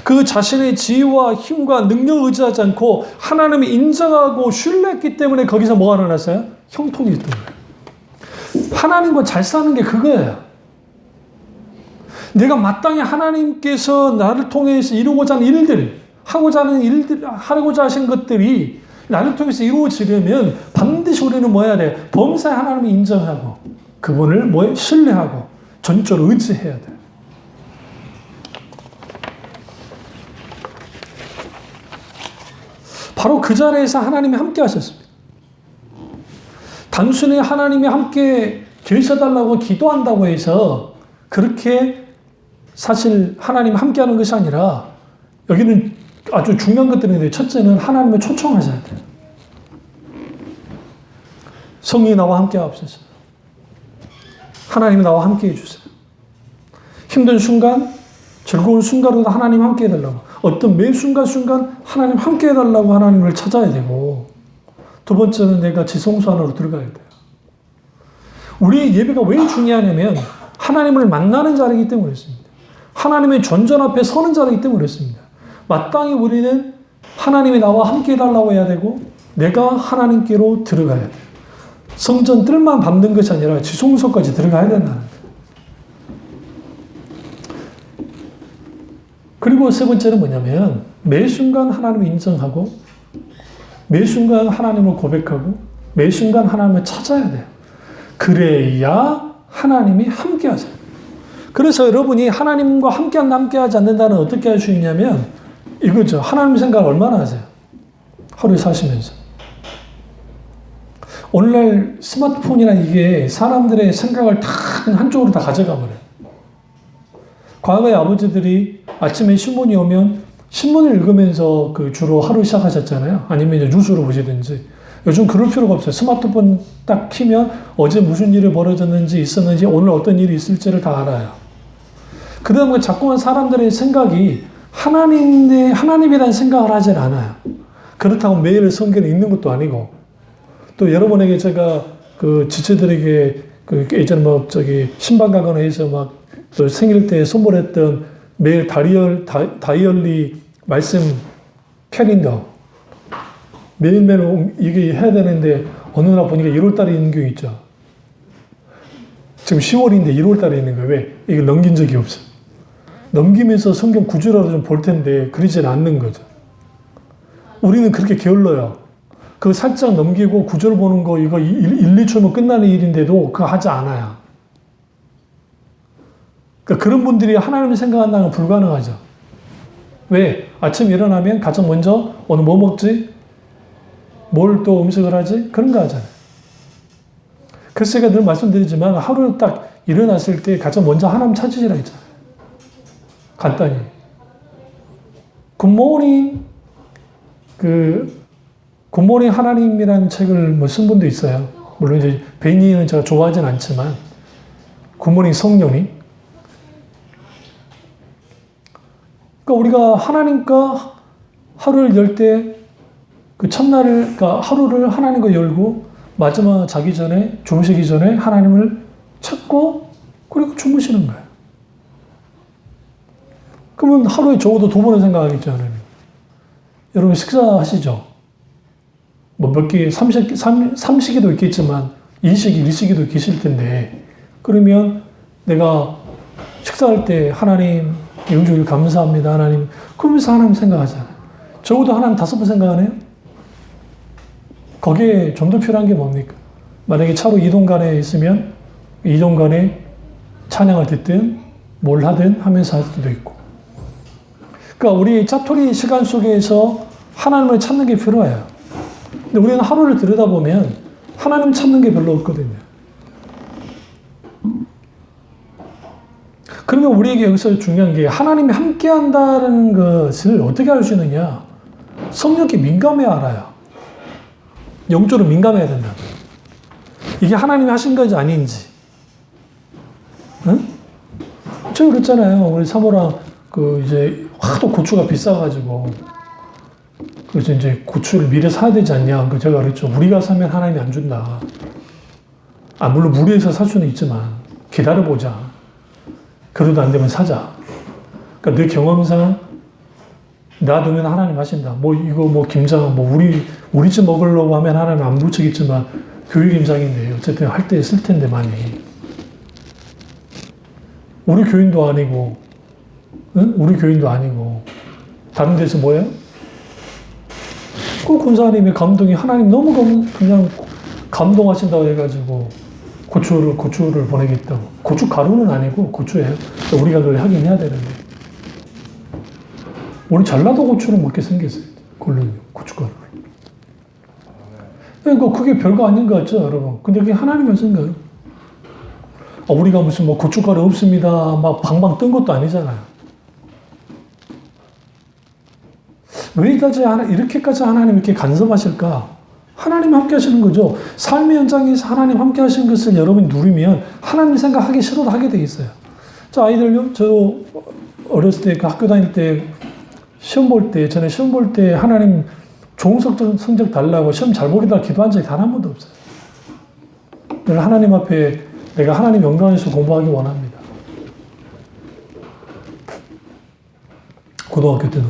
그 자신의 지혜와 힘과 능력을 의지하지 않고 하나님을 인정하고 신뢰했기 때문에 거기서 뭐가 일어났어요? 형통이 있던 거예요. 하나님과 잘 사는 게 그거예요. 내가 마땅히 하나님께서 나를 통해서 이루고자 하는 일들, 하고자 하신 것들이 나를 통해서 이루어지려면 반드시 우리는 뭐 해야 돼? 범사에 하나님을 인정하고 그분을 신뢰하고 전적으로 의지해야 돼. 바로 그 자리에서 하나님이 함께 하셨습니다. 단순히 하나님이 함께 계셔달라고 기도한다고 해서 그렇게 사실 하나님 함께 하는 것이 아니라 여기는 아주 중요한 것들인데 첫째는 하나님을 초청하셔야 돼요. 성령이 나와 함께 하옵소서. 하나님이 나와 함께 해주세요. 힘든 순간, 즐거운 순간으로도 하나님 함께 해달라고. 어떤 매 순간순간 하나님 함께 해달라고 하나님을 찾아야 되고 두 번째는 내가 지성소 안으로 들어가야 돼요. 우리 예배가 왜 중요하냐면 하나님을 만나는 자리이기 때문에 그렇습니다. 하나님의 존전 앞에 서는 자리이기 때문에 그렇습니다. 마땅히 우리는 하나님이 나와 함께 해달라고 해야 되고 내가 하나님께로 들어가야 돼요. 성전 뜰만 밟는 것이 아니라 지성소까지 들어가야 된다는 거예요. 그리고 세 번째는 뭐냐면 매 순간 하나님을 인정하고 매 순간 하나님을 고백하고 매 순간 하나님을 찾아야 돼요. 그래야 하나님이 함께 하세요. 그래서 여러분이 하나님과 함께 하지 않는다는 어떻게 할 수 있냐면 이거죠. 하나님 생각을 얼마나 하세요? 하루에 사시면서. 오늘날 스마트폰이나 이게 사람들의 생각을 다 한쪽으로 다 가져가 버려요. 과거에 아버지들이 아침에 신문이 오면 신문을 읽으면서 그 주로 하루 시작하셨잖아요. 아니면 이제 뉴스를 보시든지. 요즘 그럴 필요가 없어요. 스마트폰 딱 키면 어제 무슨 일이 벌어졌는지 있었는지 오늘 어떤 일이 있을지를 다 알아요. 그 다음에 자꾸만 사람들의 생각이 하나님이라는 생각을 하질 않아요. 그렇다고 매일 성경을 읽는 것도 아니고 또 여러분에게 제가 그 지체들에게 그 예전에 뭐 신방 가거나 해서 막 생일 때 선물했던 매일 다이얼리 말씀 캘린더 매일매일 이게 해야 되는데 어느 날 보니까 1월달에 있는 경우 있죠. 지금 10월인데 1월달에 있는 거예요. 왜? 이걸 넘긴 적이 없어. 넘기면서 성경 구절라도 좀 볼 텐데 그러진 않는 거죠. 우리는 그렇게 게을러요. 그거 살짝 넘기고 구절 보는 거 이거 1, 2초면 끝나는 일인데도 그거 하지 않아요. 그러니까 그런 분들이 하나님을 생각한다는 건 불가능하죠. 왜? 아침 일어나면 가장 먼저 오늘 뭐 먹지? 뭘 또 음식을 하지? 그런 거 하잖아요. 그래서 제가 늘 말씀드리지만 하루 딱 일어났을 때 가장 먼저 하나님 찾으시라 했잖아요. 간단히. 굿모닝 굿모닝 하나님이라는 책을 뭐 쓴 분도 있어요. 물론 이제 베니는 제가 좋아하진 않지만 굿모닝 성령님. 그러니까 우리가 하나님과 하루를 열 때 그 첫날을, 그러니까 하루를 하나님과 열고 마지막 자기 전에, 주무시기 전에 하나님을 찾고 그리고 주무시는 거예요. 그러면 하루에 적어도 2번은 생각하겠죠, 하나님. 여러분 식사하시죠? 뭐 몇 개, 삼식이도 있겠지만 이식이, 일식이도 계실 텐데 그러면 내가 식사할 때 하나님 영주를 감사합니다, 하나님. 그러면서 하나님 생각하잖아요. 적어도 하나님 5번 생각하네요? 거기에 좀 더 필요한 게 뭡니까? 만약에 차로 이동간에 있으면 이동간에 찬양을 듣든 뭘 하든 하면서 할 수도 있고. 그러니까 우리 짜투리 시간 속에서 하나님을 찾는 게 필요해요. 근데 우리는 하루를 들여다보면 하나님 찾는 게 별로 없거든요. 그러면 우리에게 여기서 중요한 게 하나님이 함께 한다는 것을 어떻게 알 수 있느냐? 성령께 민감해야 알아요. 영적으로 민감해야 된다. 이게 하나님이 하신 건지 아닌지. 응? 제가 그랬잖아요. 우리 사모랑 이제 하도 고추가 비싸가지고 그래서 이제 고추를 미리 사야 되지 않냐. 제가 그랬죠. 우리가 사면 하나님이 안 준다. 물론 무리해서 살 수는 있지만 기다려보자. 그래도 안 되면 사자. 그러니까 내 경험상 놔두면 하나님 하신다. 김장, 우리 집 먹으려고 하면 하나님 안 붙이겠지만 교회 김장인데 어쨌든 할 때 쓸 텐데 많이. 우리 교인도 아니고, 응? 우리 교인도 아니고, 다른 데서 뭐예요? 그 권사님의 감동이 하나님 너무 그냥 감동하신다고 해가지고 고추를 보내겠다고. 고추 가루는 아니고 고추예요. 우리가 그걸 하긴 해야 되는데. 우리 전라도 고추는 먹게 생겼어요. 고춧가루를. 그러니까 그게 별거 아닌 것 같죠, 여러분? 근데 그게 하나님의 생각이에요. 우리가 무슨 고춧가루 없습니다. 막 방방 뜬 것도 아니잖아요. 왜 이렇게까지 하나님 이렇게 간섭하실까? 하나님 함께 하시는 거죠. 삶의 현장에서 하나님 함께 하시는 것을 여러분이 누리면 하나님 생각하기 싫어도 하게 돼 있어요. 저 아이들요, 저 어렸을 때 학교 다닐 때 시험 볼 때 하나님 좋은 성적 달라고 시험 잘 보게 기도한 적이 단 한 번도 없어요. 늘 하나님 앞에 내가 하나님 영광에서 공부하기 원합니다. 고등학교 때도.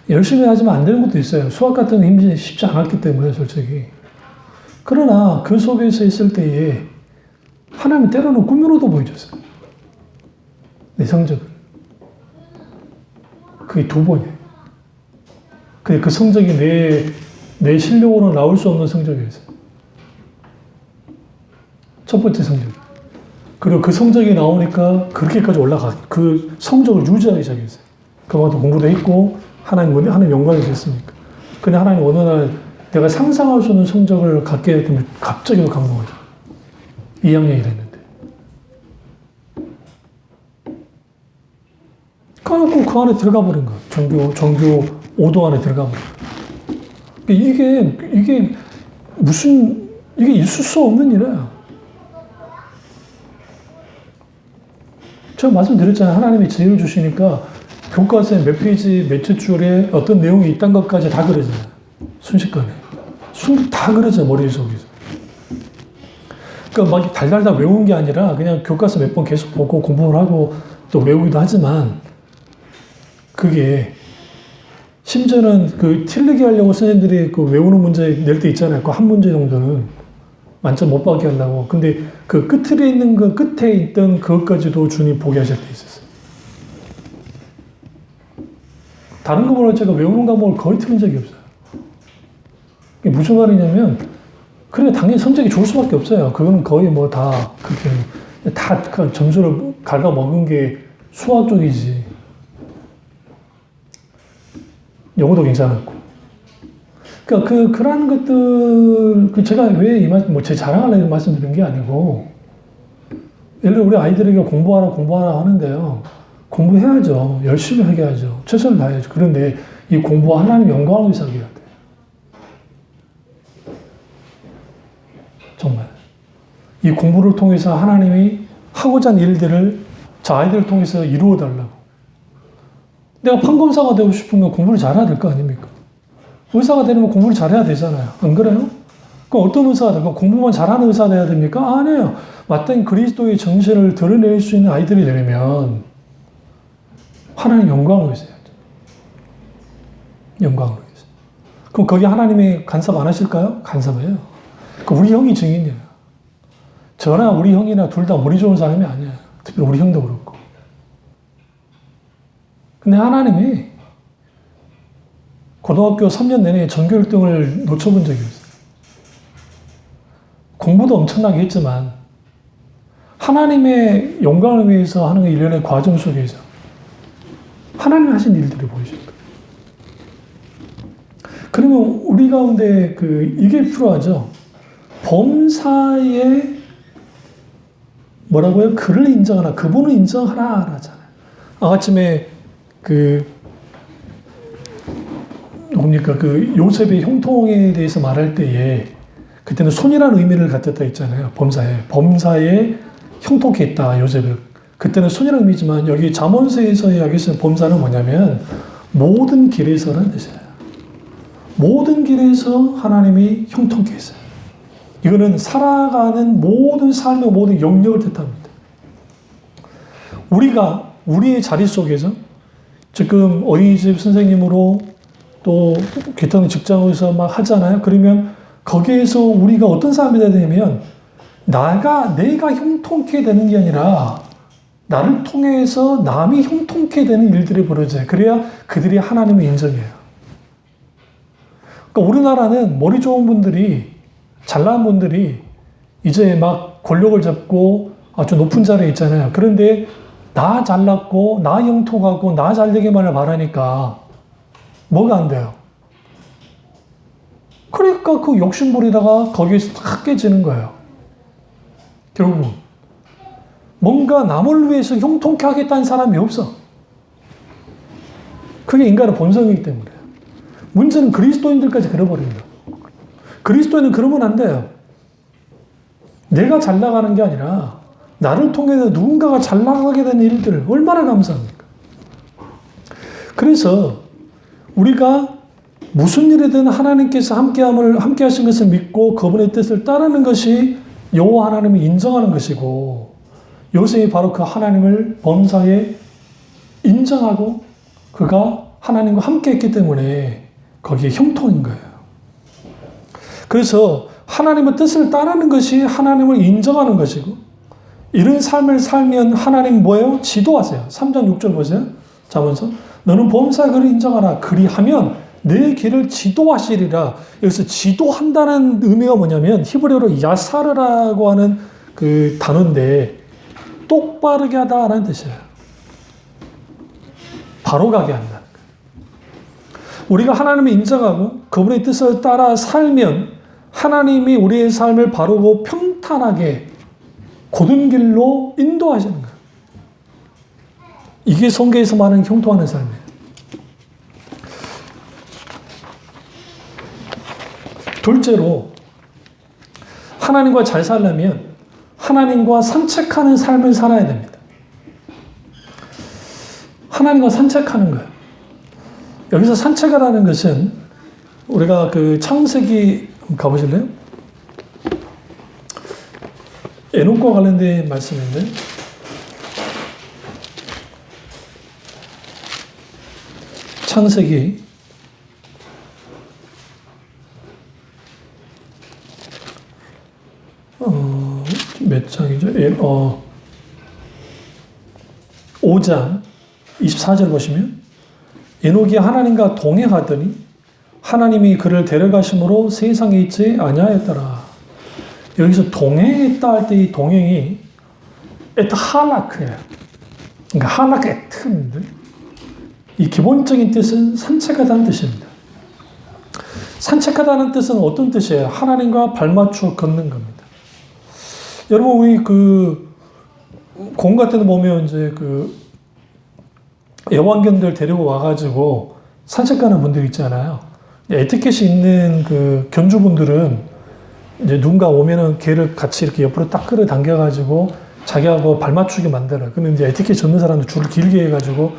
열심히 하지만 안 되는 것도 있어요. 수학 같은 거 힘이 쉽지 않았기 때문에 솔직히. 그러나 그 속에서 있을 때에 하나님이 때로는 꿈으로도 보여줬어요. 내 성적을. 그게 2번이에요. 근데 그 성적이 내 실력으로 나올 수 없는 성적이었어요. 첫 번째 성적. 그리고 그 성적이 나오니까 그렇게까지 그 성적을 유지하기 시작했어요. 그만큼 공부도 했고, 하나님 영광이 됐으니까. 근데 하나님 어느 날 내가 상상할 수 없는 성적을 갖게 되면 갑자기 감동하죠. 2학년 이랬는데. 까놓고 그 안에 들어가 버린 거야. 정규 5도 안에 들어가 버린 거야. 이게 있을 수 없는 일이야. 제가 말씀드렸잖아요. 하나님이 지혜를 주시니까 교과서에 몇 페이지, 몇 줄에 어떤 내용이 있다는 것까지 다 그려져요. 순식간에. 다 그려져요, 머릿속에서. 그러니까 막 달달달 외운 게 아니라 그냥 교과서 몇 번 계속 보고 공부를 하고 또 외우기도 하지만 그게 심지어는 그 틀리게 하려고 선생님들이 그 외우는 문제 낼 때 있잖아요. 그 한 문제 정도는 만점 못 받게 한다고. 근데 그 끝에 있는 그 끝에 있던 그것까지도 주님 보게 하실 때 있었어요. 다른 거보다 제가 외우는 과목을 거의 틀린 적이 없어요. 이게 무슨 말이냐면, 그래, 당연히 성적이 좋을 수밖에 없어요. 그건 거의 뭐 다, 점수를 갉아 먹은 게 수학 쪽이지. 영어도 괜찮았고. 그러니까 그런 것들, 제가 왜 제 자랑하려고 말씀드린 게 아니고, 예를 들어 우리 아이들에게 공부하라 하는데요. 공부해야죠. 열심히 하게 하죠. 최선을 다해야죠. 그런데 이 공부와 하나님 영광을 위해서 하게 해야 돼요. 정말. 이 공부를 통해서 하나님이 하고자 하는 일들을 저 아이들을 통해서 이루어 달라고. 내가 판검사가 되고 싶으면 공부를 잘해야 될 거 아닙니까? 의사가 되려면 공부를 잘해야 되잖아요. 안 그래요? 그럼 어떤 의사가 될까? 공부만 잘하는 의사가 돼야 됩니까? 아니에요. 마땅히 그리스도의 정신을 드러낼 수 있는 아이들이 되려면 하나님 영광을 위해서 해야죠. 영광을 위해서. 그럼 거기 하나님이 간섭 안 하실까요? 간섭해요. 우리 형이 증인이에요. 저나 우리 형이나 둘 다 머리 좋은 사람이 아니에요. 특별히 우리 형도 그렇고. 근데 하나님이 고등학교 3년 내내 전교 1등을 놓쳐본 적이 없어요. 공부도 엄청나게 했지만 하나님의 영광을 위해서 하는 일련의 과정 속에서 하나님이 하신 일들을 보여줄 거예요. 그러면 우리 가운데 이게 필요하죠. 범사의 뭐라고요? 그를 인정하라. 그분을 인정하라. 하잖아요. 아침에 요셉의 형통에 대해서 말할 때에 그때는 손이라는 의미를 갖췄다 했잖아요. 범사에 형통케 했다. 요셉을. 그때는 손이라는 의미지만 여기 잠언서에서 이야기하시는 범사는 뭐냐면 모든 길에서라는 뜻이에요. 모든 길에서 하나님이 형통케 했어요. 이거는 살아가는 모든 삶의 모든 영역을 뜻합니다. 우리가 우리의 자리 속에서 지금 어린이집 선생님으로 또 기타 직장에서 막 하잖아요. 그러면 거기에서 우리가 어떤 사람이 되야 되냐면 내가 형통케 되는 게 아니라 나를 통해서 남이 형통케 되는 일들이 벌어져요. 그래야 그들이 하나님을 인정해요. 그러니까 우리나라는 머리 좋은 분들이 잘난 분들이 이제 막 권력을 잡고 아주 높은 자리에 있잖아요. 그런데 나 잘났고 나 형통하고 나 잘되기만을 바라니까 뭐가 안 돼요? 그러니까 그 욕심부리다가 거기에서 탁 깨지는 거예요. 결국은 뭔가 남을 위해서 형통케 하겠다는 사람이 없어. 그게 인간의 본성이기 때문에. 문제는 그리스도인들까지 그래버린다. 그리스도인은 그러면 안 돼요. 내가 잘 나가는 게 아니라 나를 통해서 누군가가 잘 나가게 되는 일들 얼마나 감사합니까? 그래서 우리가 무슨 일이든 하나님께서 함께 하신 것을 믿고 그분의 뜻을 따르는 것이 여호와 하나님을 인정하는 것이고 요셉이 바로 그 하나님을 범사에 인정하고 그가 하나님과 함께 했기 때문에 거기에 형통인 거예요. 그래서 하나님의 뜻을 따르는 것이 하나님을 인정하는 것이고, 이런 삶을 살면 하나님 뭐예요? 지도하세요. 3장 6절 보세요. 자면서 너는 범사의 그를 인정하라. 그리하면 내 길을 지도하시리라. 여기서 지도한다는 의미가 뭐냐면 히브리어로 야사르라고 하는 그 단어인데 똑바르게 하다라는 뜻이에요. 바로 가게 한다는 거예요. 우리가 하나님을 인정하고 그분의 뜻을 따라 살면 하나님이 우리의 삶을 바르고 평탄하게 곧은 길로 인도하시는 거예요. 이게 성경에서 말하는 형통하는 삶이에요. 둘째로 하나님과 잘 살려면 하나님과 산책하는 삶을 살아야 됩니다. 하나님과 산책하는 거예요. 여기서 산책하라는 것은 우리가 그 창세기 가보실래요? 에녹과 관련된 말씀인데 창세기 5장 24절 보시면 에녹이 하나님과 동행하더니 하나님이 그를 데려가심으로 세상에 있지 아니하였더라. 여기서 동행했다 할 때 이 동행이 에트 할라크예요. 그러니까 할라크 에트인데 이 기본적인 뜻은 산책하다는 뜻입니다. 산책하다는 뜻은 어떤 뜻이에요? 하나님과 발맞추어 걷는 겁니다. 여러분 우리 공 같은 데 보면 이제 애완견들 데리고 와가지고 산책 가는 분들 있잖아요. 에티켓이 있는 견주분들은 이제 누군가 오면은 걔를 같이 이렇게 옆으로 딱 끌어당겨가지고 자기하고 발맞추게 만들어요. 근데 이제 에티켓 없는 사람들 줄을 길게 해가지고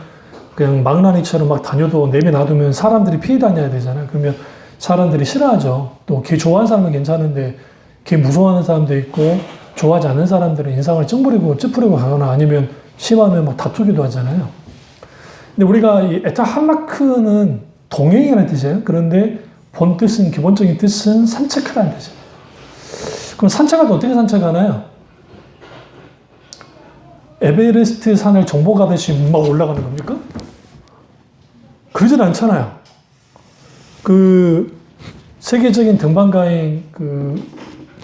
그냥 망나니처럼 막 다녀도 내비놔두면 사람들이 피해 다녀야 되잖아요. 그러면 사람들이 싫어하죠. 또 걔 좋아하는 사람은 괜찮은데 걔 무서워하는 사람도 있고 좋아하지 않는 사람들은 인상을 찌푸리고 가거나 아니면 심하면 막 다투기도 하잖아요. 근데 우리가 이 에타 할라크는 동행이라는 뜻이에요. 그런데 본 뜻은, 기본적인 뜻은 산책하라는 뜻이에요. 그럼 산책할 때 어떻게 산책하나요? 에베레스트 산을 정복하듯이 막 올라가는 겁니까? 그러진 않잖아요. 세계적인 등반가인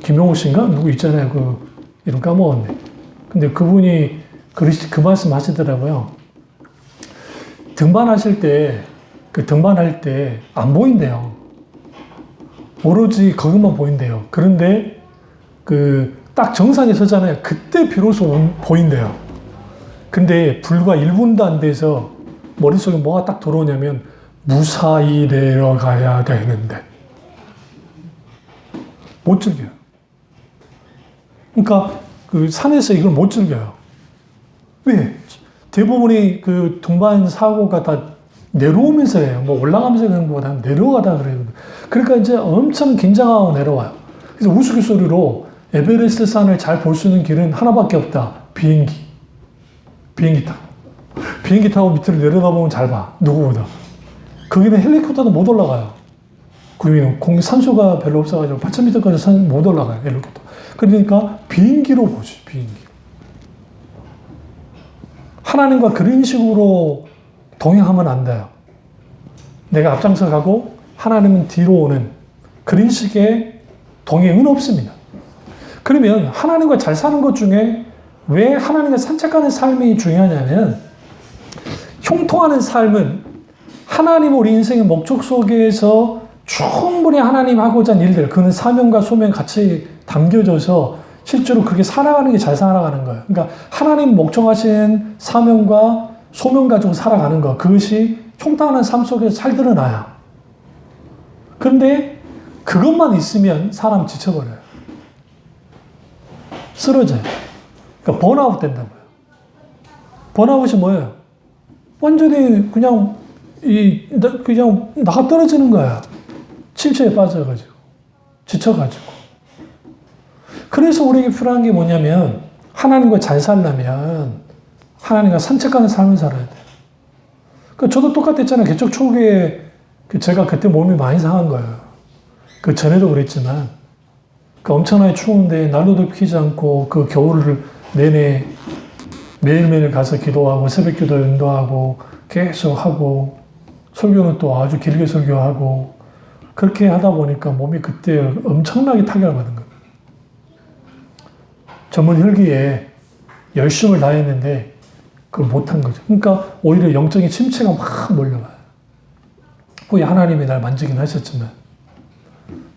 김용호 씨인가? 누구 있잖아요. 이름 까먹었네. 근데 그분이 그 말씀 하시더라고요. 등반하실 때, 등반할 때 안 보인대요. 오로지 거기만 보인대요. 그런데 딱 정상에 서잖아요. 그때 비로소 보인대요. 근데 불과 1분도 안 돼서 머릿속에 뭐가 딱 들어오냐면 무사히 내려가야 되는데 못 즐겨요. 그러니까 산에서 이걸 못 즐겨요. 왜? 대부분이 등반 사고가 다 내려오면서 해요. 뭐 올라가면서 하는 것보다 내려가다 그래요. 그러니까 이제 엄청 긴장하고 내려와요. 그래서 우스갯소리로 에베레스트 산을 잘 볼 수 있는 길은 하나밖에 없다. 비행기 타고 밑으로 내려다보면 잘 봐. 누구보다. 거기는 헬리콥터도 못 올라가요. 거기는 산소가 별로 없어가지고 8,000m까지 못 올라가요. 헬리콥터. 그러니까 비행기로 보지. 비행기. 하나님과 그런 식으로 동행하면 안 돼요. 내가 앞장서 가고 하나님은 뒤로 오는 그런 식의 동행은 없습니다. 그러면 하나님과 잘 사는 것 중에 왜 하나님과 산책하는 삶이 중요하냐면 형통하는 삶은 하나님 우리 인생의 목적 속에서 충분히 하나님 하고자 하는 일들, 그는 사명과 소명 같이 담겨져서 실제로 그렇게 살아가는 게 잘 살아가는 거예요. 그러니까 하나님 목적하신 사명과 소명 가지고 살아가는 거, 그것이 형통하는 삶 속에서 잘 드러나요. 그런데 그것만 있으면 사람 지쳐버려요. 쓰러져요. 그러니까 번아웃 된다고요. 번아웃이 뭐예요? 완전히 그냥 나가 떨어지는 거야. 침체에 빠져가지고. 지쳐가지고. 그래서 우리에게 필요한 게 뭐냐면 하나님과 잘 살려면 하나님과 산책하는 삶을 살아야 돼요. 저도 똑같았잖아요. 개척 초기에 제가 그때 몸이 많이 상한 거예요. 그 전에도 그랬지만 그 엄청나게 추운데 난로도 피지 않고 그 겨울을 내내 매일매일 가서 기도하고 새벽기도 인도하고 계속 하고 설교는 또 아주 길게 설교하고 그렇게 하다 보니까 몸이 그때 엄청나게 타격을 받은 거예요. 전문 혈기에 열심을 다했는데 그걸 못한 거죠. 그러니까 오히려 영적인 침체가 막 몰려와요. 거의 하나님이 날 만지긴 하셨지만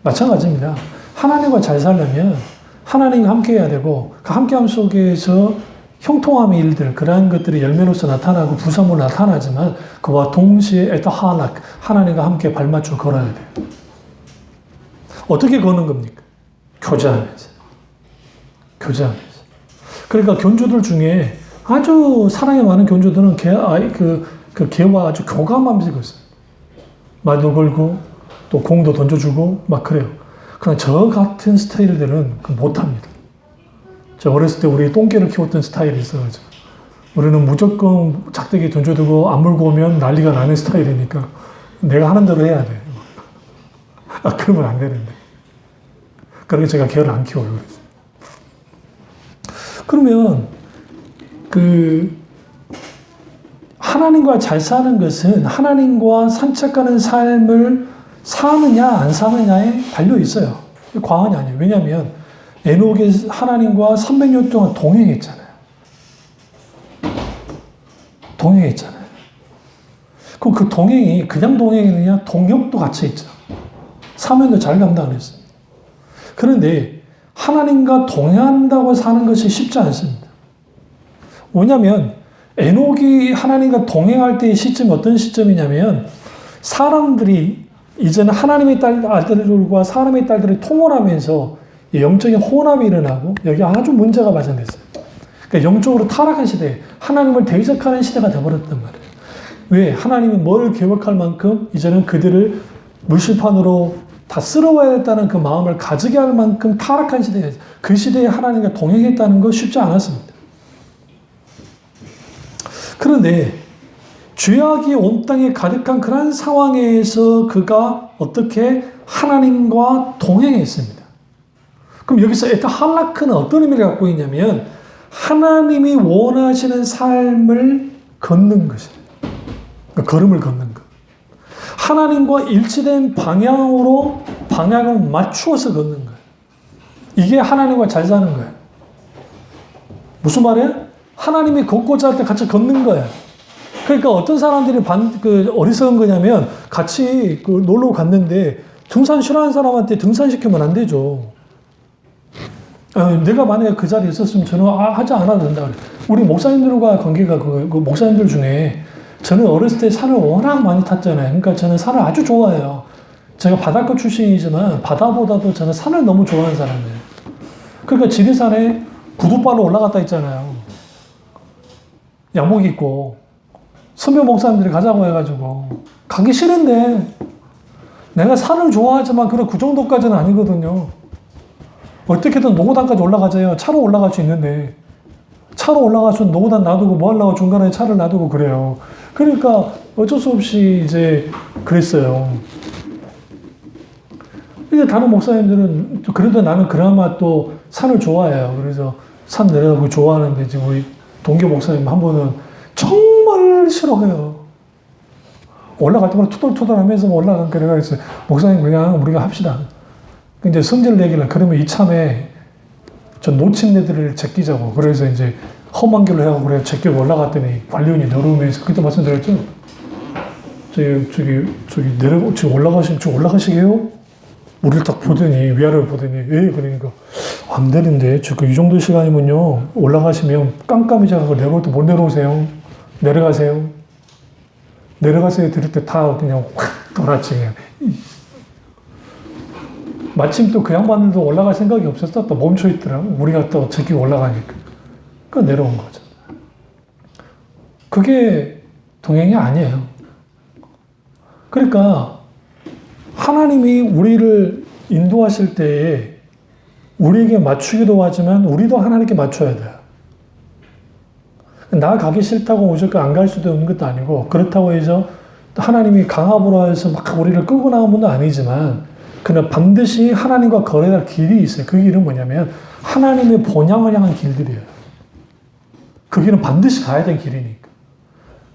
마찬가지입니다. 하나님과 잘 살려면 하나님과 함께 해야 되고 그 함께함 속에서 형통함의 일들 그러한 것들이 열매로서 나타나고 부산으로 나타나지만 그와 동시에 에타하락 하나님과 함께 발맞춰 걸어야 돼요. 어떻게 거는 겁니까? 교제하면서. 그러니까 교주들 중에 아주 사랑이 많은 교주들은 그 개와 아주 교감하면서 있어요. 말도 걸고 또 공도 던져주고 막 그래요. 그러나 저 같은 스타일들은 못합니다. 저 어렸을 때 우리 똥개를 키웠던 스타일이 있어가지고 우리는 무조건 작대기 던져두고 안 물고 오면 난리가 나는 스타일이니까 내가 하는 대로 해야 돼. 그러면 안 되는데. 그러니까 제가 개를 안 키워요. 그래서. 그러면 하나님과 잘 사는 것은 하나님과 산책하는 삶을 사느냐 안 사느냐에 달려 있어요. 과언이 아니에요. 왜냐하면 에녹이 하나님과 300년 동안 동행했잖아요. 그럼 그 동행이 그냥 동행이느냐? 동역도 같이 했죠. 사명도 잘 감당을 했습니다. 그런데 하나님과 동행한다고 사는 것이 쉽지 않습니다. 왜냐하면 에녹이 하나님과 동행할 때의 시점이 어떤 시점이냐면 사람들이 이제는 하나님의 아들들과 사람의 딸들이 통혼하면서 영적인 혼합이 일어나고 여기 아주 문제가 발생됐어요. 그러니까 영적으로 타락한 시대, 하나님을 대적하는 시대가 되어버렸단 말이에요. 왜? 하나님이 뭘 계획할 만큼 이제는 그들을 물심판으로 다 쓸어와야겠다는 그 마음을 가지게 할 만큼 타락한 시대에 그 시대에 하나님과 동행했다는 거 쉽지 않았습니다. 그런데 죄악이 온 땅에 가득한 그런 상황에서 그가 어떻게 하나님과 동행했습니다. 그럼 여기서 에타할라크는 어떤 의미를 갖고 있냐면 하나님이 원하시는 삶을 걷는 것이에요. 걸음을 걷는 것. 하나님과 일치된 방향을 맞추어서 걷는 거예요. 이게 하나님과 잘 사는 거예요. 무슨 말이에요? 하나님이 걷고자 할 때 같이 걷는 거예요. 그러니까 어떤 사람들이 어리석은 거냐면 같이 놀러 갔는데 등산 싫어하는 사람한테 등산시키면 안 되죠. 내가 만약에 그 자리에 있었으면 저는 하지 않아도 된다. 우리 목사님들과 관계가 그 목사님들 중에 저는 어렸을 때 산을 워낙 많이 탔잖아요. 그러니까 저는 산을 아주 좋아해요. 제가 바닷가 출신이지만 바다보다도 저는 산을 너무 좋아하는 사람이에요. 그러니까 지리산에 구두발로 올라갔다 있잖아요. 양복 입고 선배 목사님들이 가자고 해가지고 가기 싫은데 내가 산을 좋아하지만 그 정도까지는 아니거든요. 어떻게든 노고단까지 올라가자요. 차로 올라갈 수 있는데 차로 올라가서 노고단 놔두고 뭐 하려고 중간에 차를 놔두고 그래요. 그러니까 어쩔 수 없이 이제 그랬어요. 근데 다른 목사님들은 그래도 나는 그나마 또 산을 좋아해요. 그래서 산 내려가고 좋아하는데 지금 우리 동교 목사님 한 분은 정말 싫어해요. 올라갈 때마다 투덜투덜 하면서 올라간 그래가지고 목사님 그냥 우리가 합시다. 근데 성질 내기는 그러면 이참에 저 놓친 애들을 제끼자고. 그래서 이제 험한 길로 해가고 그래 제끼고 올라갔더니 관리원이 내려오면서 그때 말씀드렸죠. 지금 올라가시게요? 우리를 딱 보더니 위아래를 보더니 왜 그러니까 안 되는데 이 정도 시간이면요 올라가시면 깜깜이 자고 내려올 때 못 내려오세요. 내려가세요 들을 때 다 그냥 확 돌아치 그냥. 마침 또 그 양반들도 올라갈 생각이 없었어. 또 멈춰 있더라고. 우리가 또 제끼고 올라가니까. 그러니까 내려온 거죠. 그게 동행이 아니에요. 그러니까 하나님이 우리를 인도하실 때에 우리에게 맞추기도 하지만 우리도 하나님께 맞춰야 돼요. 나가기 싫다고 무조건 안 갈 수도 없는 것도 아니고, 그렇다고 해서 하나님이 강압으로 해서 막 우리를 끌고 나온 분도 아니지만, 그러나 반드시 하나님과 거래할 길이 있어요. 그 길은 뭐냐면 하나님의 본향을 향한 길들이에요. 그 길은 반드시 가야 될 길이니까.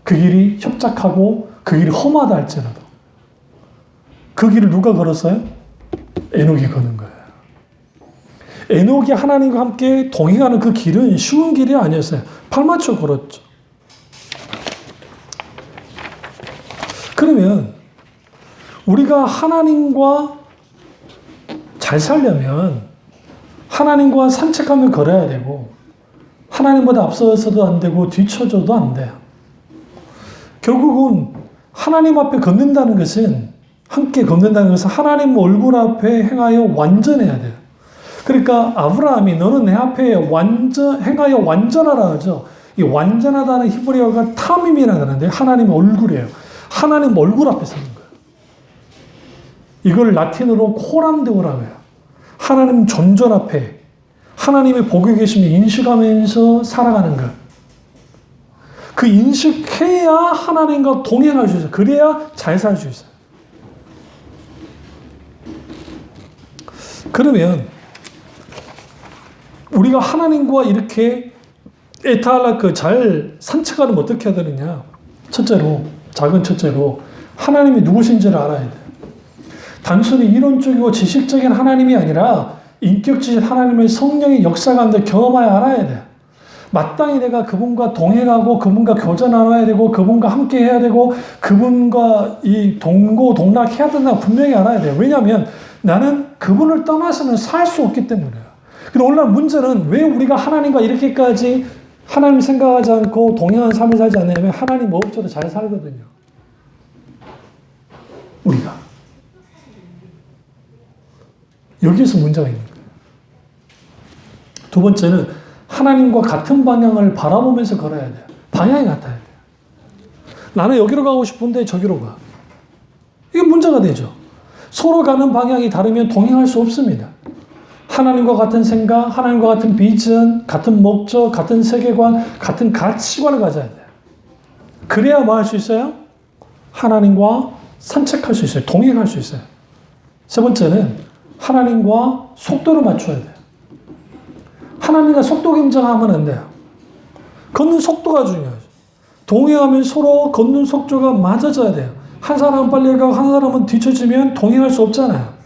그 길이 협착하고 그 길이 험하다 할지라도. 그 길을 누가 걸었어요? 에녹이 거는 거예요. 에녹이 하나님과 함께 동행하는 그 길은 쉬운 길이 아니었어요. 발맞춰 걸었죠. 그러면 우리가 하나님과 잘 살려면 하나님과 산책하며 걸어야 되고, 하나님보다 앞서서도 안 되고 뒤쳐져도 안 돼요. 결국은 하나님 앞에 걷는다는 것은, 함께 걷는다는 것은 하나님 얼굴 앞에 행하여 완전해야 돼요. 그러니까 아브라함이 너는 내 앞에 행하여 완전하라 하죠. 이 완전하다는 히브리어가 탐임이라고 하는데 하나님 얼굴이에요. 하나님 얼굴 앞에 서는 거예요. 이걸 라틴어로 코람데오라고 해요. 하나님 존전 앞에 하나님의 보고 계심을 인식하면서 살아가는 것. 그 인식해야 하나님과 동행할 수 있어요. 그래야 잘 살 수 있어요. 그러면 우리가 하나님과 이렇게 잘 산책하려면 어떻게 해야 되느냐? 첫째로, 작은 첫째로 하나님이 누구신지를 알아야 돼요. 단순히 이론적이고 지식적인 하나님이 아니라 인격적인 하나님의 성령의 역사가운데 경험하여 알아야 돼요. 마땅히 내가 그분과 동행하고 그분과 교제 나눠야 되고 그분과 함께 해야 되고 그분과 이 동고동락해야 된다고 분명히 알아야 돼요. 왜냐하면 나는 그분을 떠나서는 살 수 없기 때문에요. 근데 오늘날 문제는 왜 우리가 하나님과 이렇게까지 하나님 생각하지 않고 동행하는 삶을 살지 않냐면 하나님 없어도 잘 살거든요. 우리가. 여기에서 문제가 있는 거예요. 두 번째는 하나님과 같은 방향을 바라보면서 걸어야 돼요. 방향이 같아야 돼요. 나는 여기로 가고 싶은데 저기로 가. 이게 문제가 되죠. 서로 가는 방향이 다르면 동행할 수 없습니다. 하나님과 같은 생각, 하나님과 같은 비전, 같은 목적, 같은 세계관, 같은 가치관을 가져야 돼요. 그래야 뭐 할 수 있어요? 하나님과 산책할 수 있어요. 동행할 수 있어요. 세 번째는 하나님과 속도를 맞춰야 돼요. 하나님과 속도 경쟁하면 안 돼요. 걷는 속도가 중요하죠. 동행하면 서로 걷는 속도가 맞아져야 돼요. 한 사람은 빨리 가고 한 사람은 뒤처지면 동행할 수 없잖아요.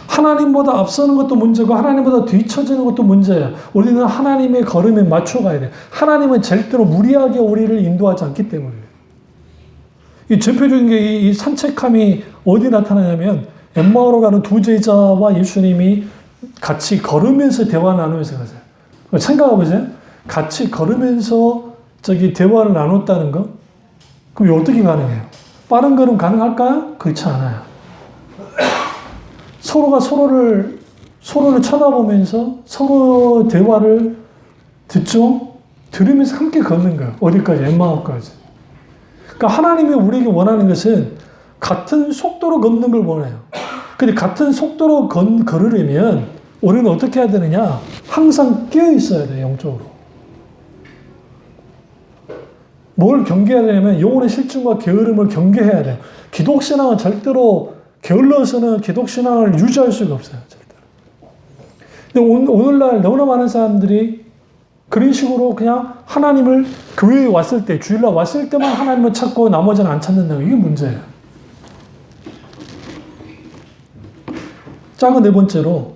하나님보다 앞서는 것도 문제고 하나님보다 뒤처지는 것도 문제예요. 우리는 하나님의 걸음에 맞춰가야 돼요. 하나님은 절대로 무리하게 우리를 인도하지 않기 때문에. 이 대표적인 게 이 산책함이 어디 나타나냐면 엠마오로 가는 두 제자와 예수님이 같이 걸으면서 대화 나누면서 가세요. 생각해 보세요. 같이 걸으면서 대화를 나눴다는 거? 그럼 어떻게 가능해요? 빠른 걸음 가능할까요? 그렇지 않아요. 서로가 서로를 쳐다보면서 서로 대화를 듣죠? 들으면서 함께 걷는 거예요. 어디까지? 엠마오까지. 그러니까 하나님이 우리에게 원하는 것은 같은 속도로 걷는 걸 원해요. 근데 같은 속도로 걸으려면 우리는 어떻게 해야 되느냐? 항상 깨어 있어야 돼요, 영적으로. 뭘 경계해야 되냐면 영혼의 실증과 게으름을 경계해야 돼요. 기독신앙은 절대로 게을러서는 기독신앙을 유지할 수가 없어요. 절대로. 근데 오늘날 너무나 많은 사람들이 그런 식으로 그냥 하나님을 교회에 왔을 때, 주일날 왔을 때만 하나님을 찾고 나머지는 안 찾는다. 이게 문제예요. 작은 네 번째로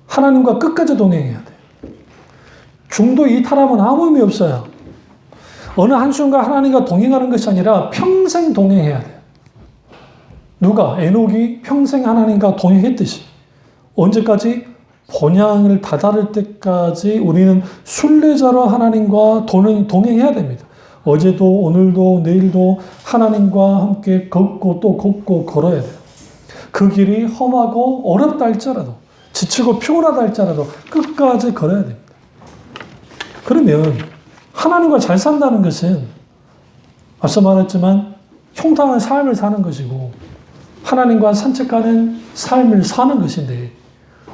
하나님과 끝까지 동행해야 돼요. 중도 이탈하면 아무 의미 없어요. 어느 한순간 하나님과 동행하는 것이 아니라 평생 동행해야 돼요. 누가? 에녹이 평생 하나님과 동행했듯이. 언제까지? 본향을 다다를 때까지 우리는 순례자로 하나님과 동행해야 됩니다. 어제도 오늘도 내일도 하나님과 함께 걷고 또 걷고 걸어야 돼요. 그 길이 험하고 어렵다 할지라도 지치고 피곤하다 할지라도 끝까지 걸어야 됩니다. 그러면 하나님과 잘 산다는 것은 앞서 말했지만 형통한 삶을 사는 것이고 하나님과 산책하는 삶을 사는 것인데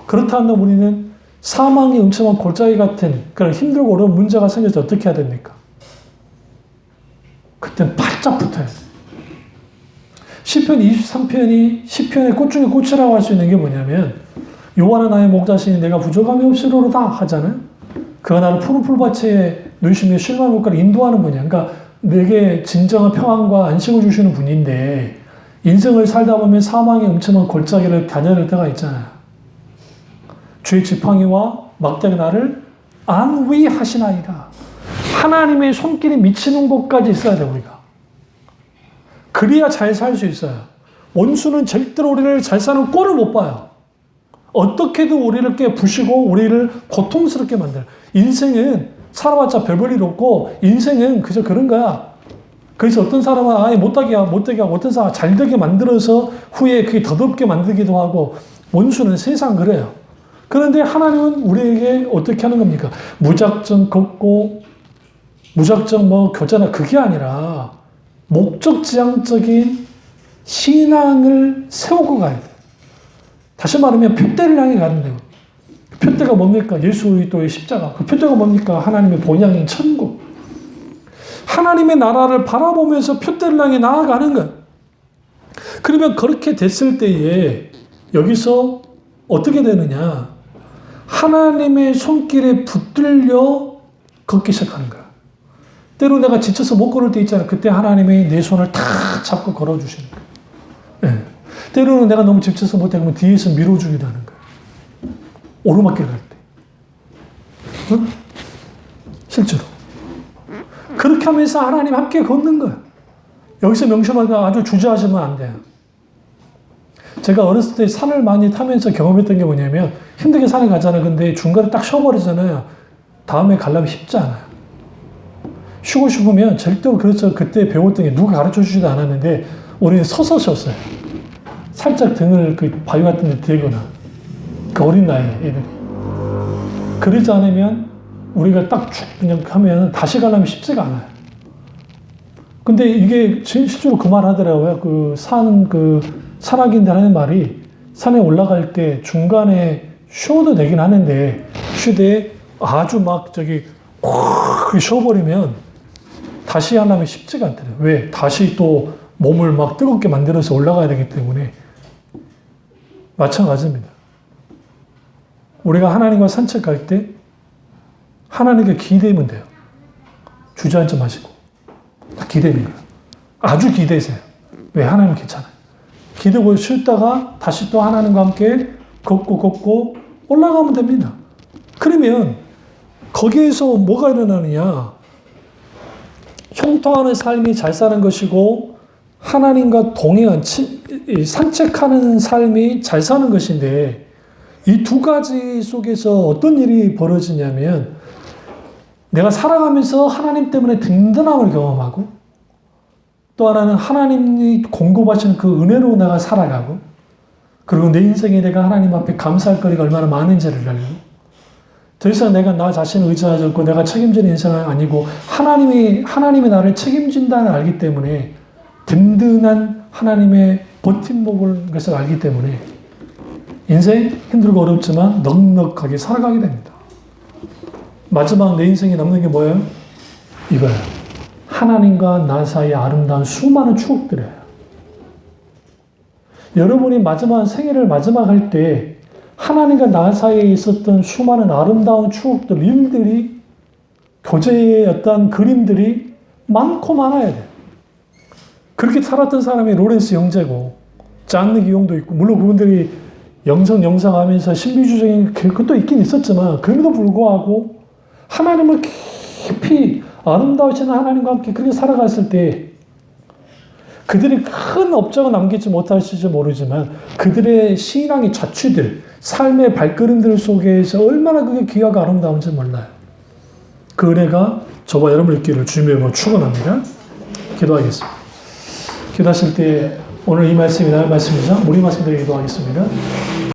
그렇다면 우리는 사망의 음침한 골짜기 같은 그런 힘들고 어려운 문제가 생겨서 어떻게 해야 됩니까? 그땐 바짝 붙어야 돼. 시편 23편이 시편의 꽃 중에 꽃이라고 할 수 있는 게 뭐냐면 여호와는 나의 목자시니 내가 부족함이 없으리로다 하잖아요. 그가 나를 푸른 풀밭에 누이시며 쉴만한 곳까지 인도하는 분이야. 그러니까 내게 진정한 평안과 안식을 주시는 분인데 인생을 살다 보면 사망의 음침한 골짜기를 다녀들 때가 있잖아요. 주의 지팡이와 막대가 나를 안위하시나이다. 하나님의 손길이 미치는 곳까지 있어야 돼 우리가. 그래야 잘 살 수 있어요. 원수는 절대로 우리를 잘 사는 꼴을 못 봐요. 어떻게든 우리를 깨부시고 우리를 고통스럽게 만들어요. 인생은 살아봤자 별 볼 일 없고 인생은 그저 그런 거야. 그래서 어떤 사람은 아예 못되게 하고 어떤 사람은 잘되게 만들어서 후에 그게 더럽게 만들기도 하고 원수는 세상 그래요. 그런데 하나님은 우리에게 어떻게 하는 겁니까? 무작정 걷고 무작정 교제나 그게 아니라 목적지향적인 신앙을 세우고 가야 돼. 다시 말하면 표대를 향해 가는 거예요. 표대가 뭡니까? 예수 그리스도의 십자가. 그 표대가 뭡니까? 하나님의 본향인 천국. 하나님의 나라를 바라보면서 표대를 향해 나아가는 거예요. 그러면 그렇게 됐을 때에 여기서 어떻게 되느냐? 하나님의 손길에 붙들려 걷기 시작하는 거야. 때로 내가 지쳐서 못 걸을 때 있잖아. 그때 하나님이 내 손을 탁 잡고 걸어주시는 거야. 네. 때로는 내가 너무 지쳐서 못하면 뒤에서 밀어주기도 하는 거야. 오르막길 갈 때. 응? 실제로. 그렇게 하면서 하나님 함께 걷는 거야. 여기서 명심하기가 아주 주저하시면 안 돼요. 제가 어렸을 때 산을 많이 타면서 경험했던 게 뭐냐면 힘들게 산에 가잖아요. 근데 중간에 딱 쉬어버리잖아요. 다음에 가려면 쉽지 않아요. 쉬고 싶으면 절대로 그래서 그때 배웠던 게 누가 가르쳐 주지도 않았는데 우리는 서서 쉬었어요. 살짝 등을 그 바위 같은 데 대거나 그 어린 나이에 애들이. 그러지 않으면 우리가 딱 쭉 그냥 하면 다시 가려면 쉽지가 않아요. 근데 이게 실제로 그 말 하더라고요. 산악인들 하는 말이 산에 올라갈 때 중간에 쉬어도 되긴 하는데 쉬되 아주 막 쉬어버리면 다시 하려면 쉽지가 않더라고요. 왜? 다시 또 몸을 막 뜨겁게 만들어서 올라가야 되기 때문에. 마찬가지입니다. 우리가 하나님과 산책할 때 하나님께 기대면 돼요. 주저앉지 마시고. 기대는 거예요. 아주 기대세요. 왜? 하나님 괜찮아요. 기대고 쉬다가 다시 또 하나님과 함께 걷고 올라가면 됩니다. 그러면 거기에서 뭐가 일어나느냐? 형통하는 삶이 잘 사는 것이고 하나님과 동행한 산책하는 삶이 잘 사는 것인데 이 두 가지 속에서 어떤 일이 벌어지냐면 내가 살아가면서 하나님 때문에 든든함을 경험하고 또 하나는 하나님이 공급하시는 그 은혜로 내가 살아가고 그리고 내 인생에 내가 하나님 앞에 감사할 거리가 얼마나 많은지를 알고 더 이상 내가 나 자신을 의지하지 않고 내가 책임지는 인생은 아니고 하나님이 나를 책임진다는 알기 때문에 든든한 하나님의 버팀목을 것을 알기 때문에 인생 힘들고 어렵지만 넉넉하게 살아가게 됩니다. 마지막 내 인생에 남는 게 뭐예요? 이거예요. 하나님과 나 사이의 아름다운 수많은 추억들이에요. 여러분이 생애를 마지막 할 때 하나님과 나 사이에 있었던 수많은 아름다운 추억들, 일들이, 교제의 어떤 그림들이 많고 많아야 돼요. 그렇게 살았던 사람이 로렌스 영재고, 잔느 기용도 있고, 물론 그분들이 영성하면서 신비주의적인 것도 있긴 있었지만, 그럼에도 불구하고 하나님을 깊이 아름다우신 하나님과 함께 그렇게 살아갔을 때, 그들이 큰 업적을 남기지 못할지 모르지만 그들의 신앙의 자취들, 삶의 발걸음들 속에서 얼마나 그게 귀하고 아름다운지 몰라요. 그 은혜가 저와 여러분 있기를 주님의 축원합니다. 기도하겠습니다. 기도하실 때 오늘 이 말씀이 나의 말씀이죠. 우리 말씀드리기도 하겠습니다.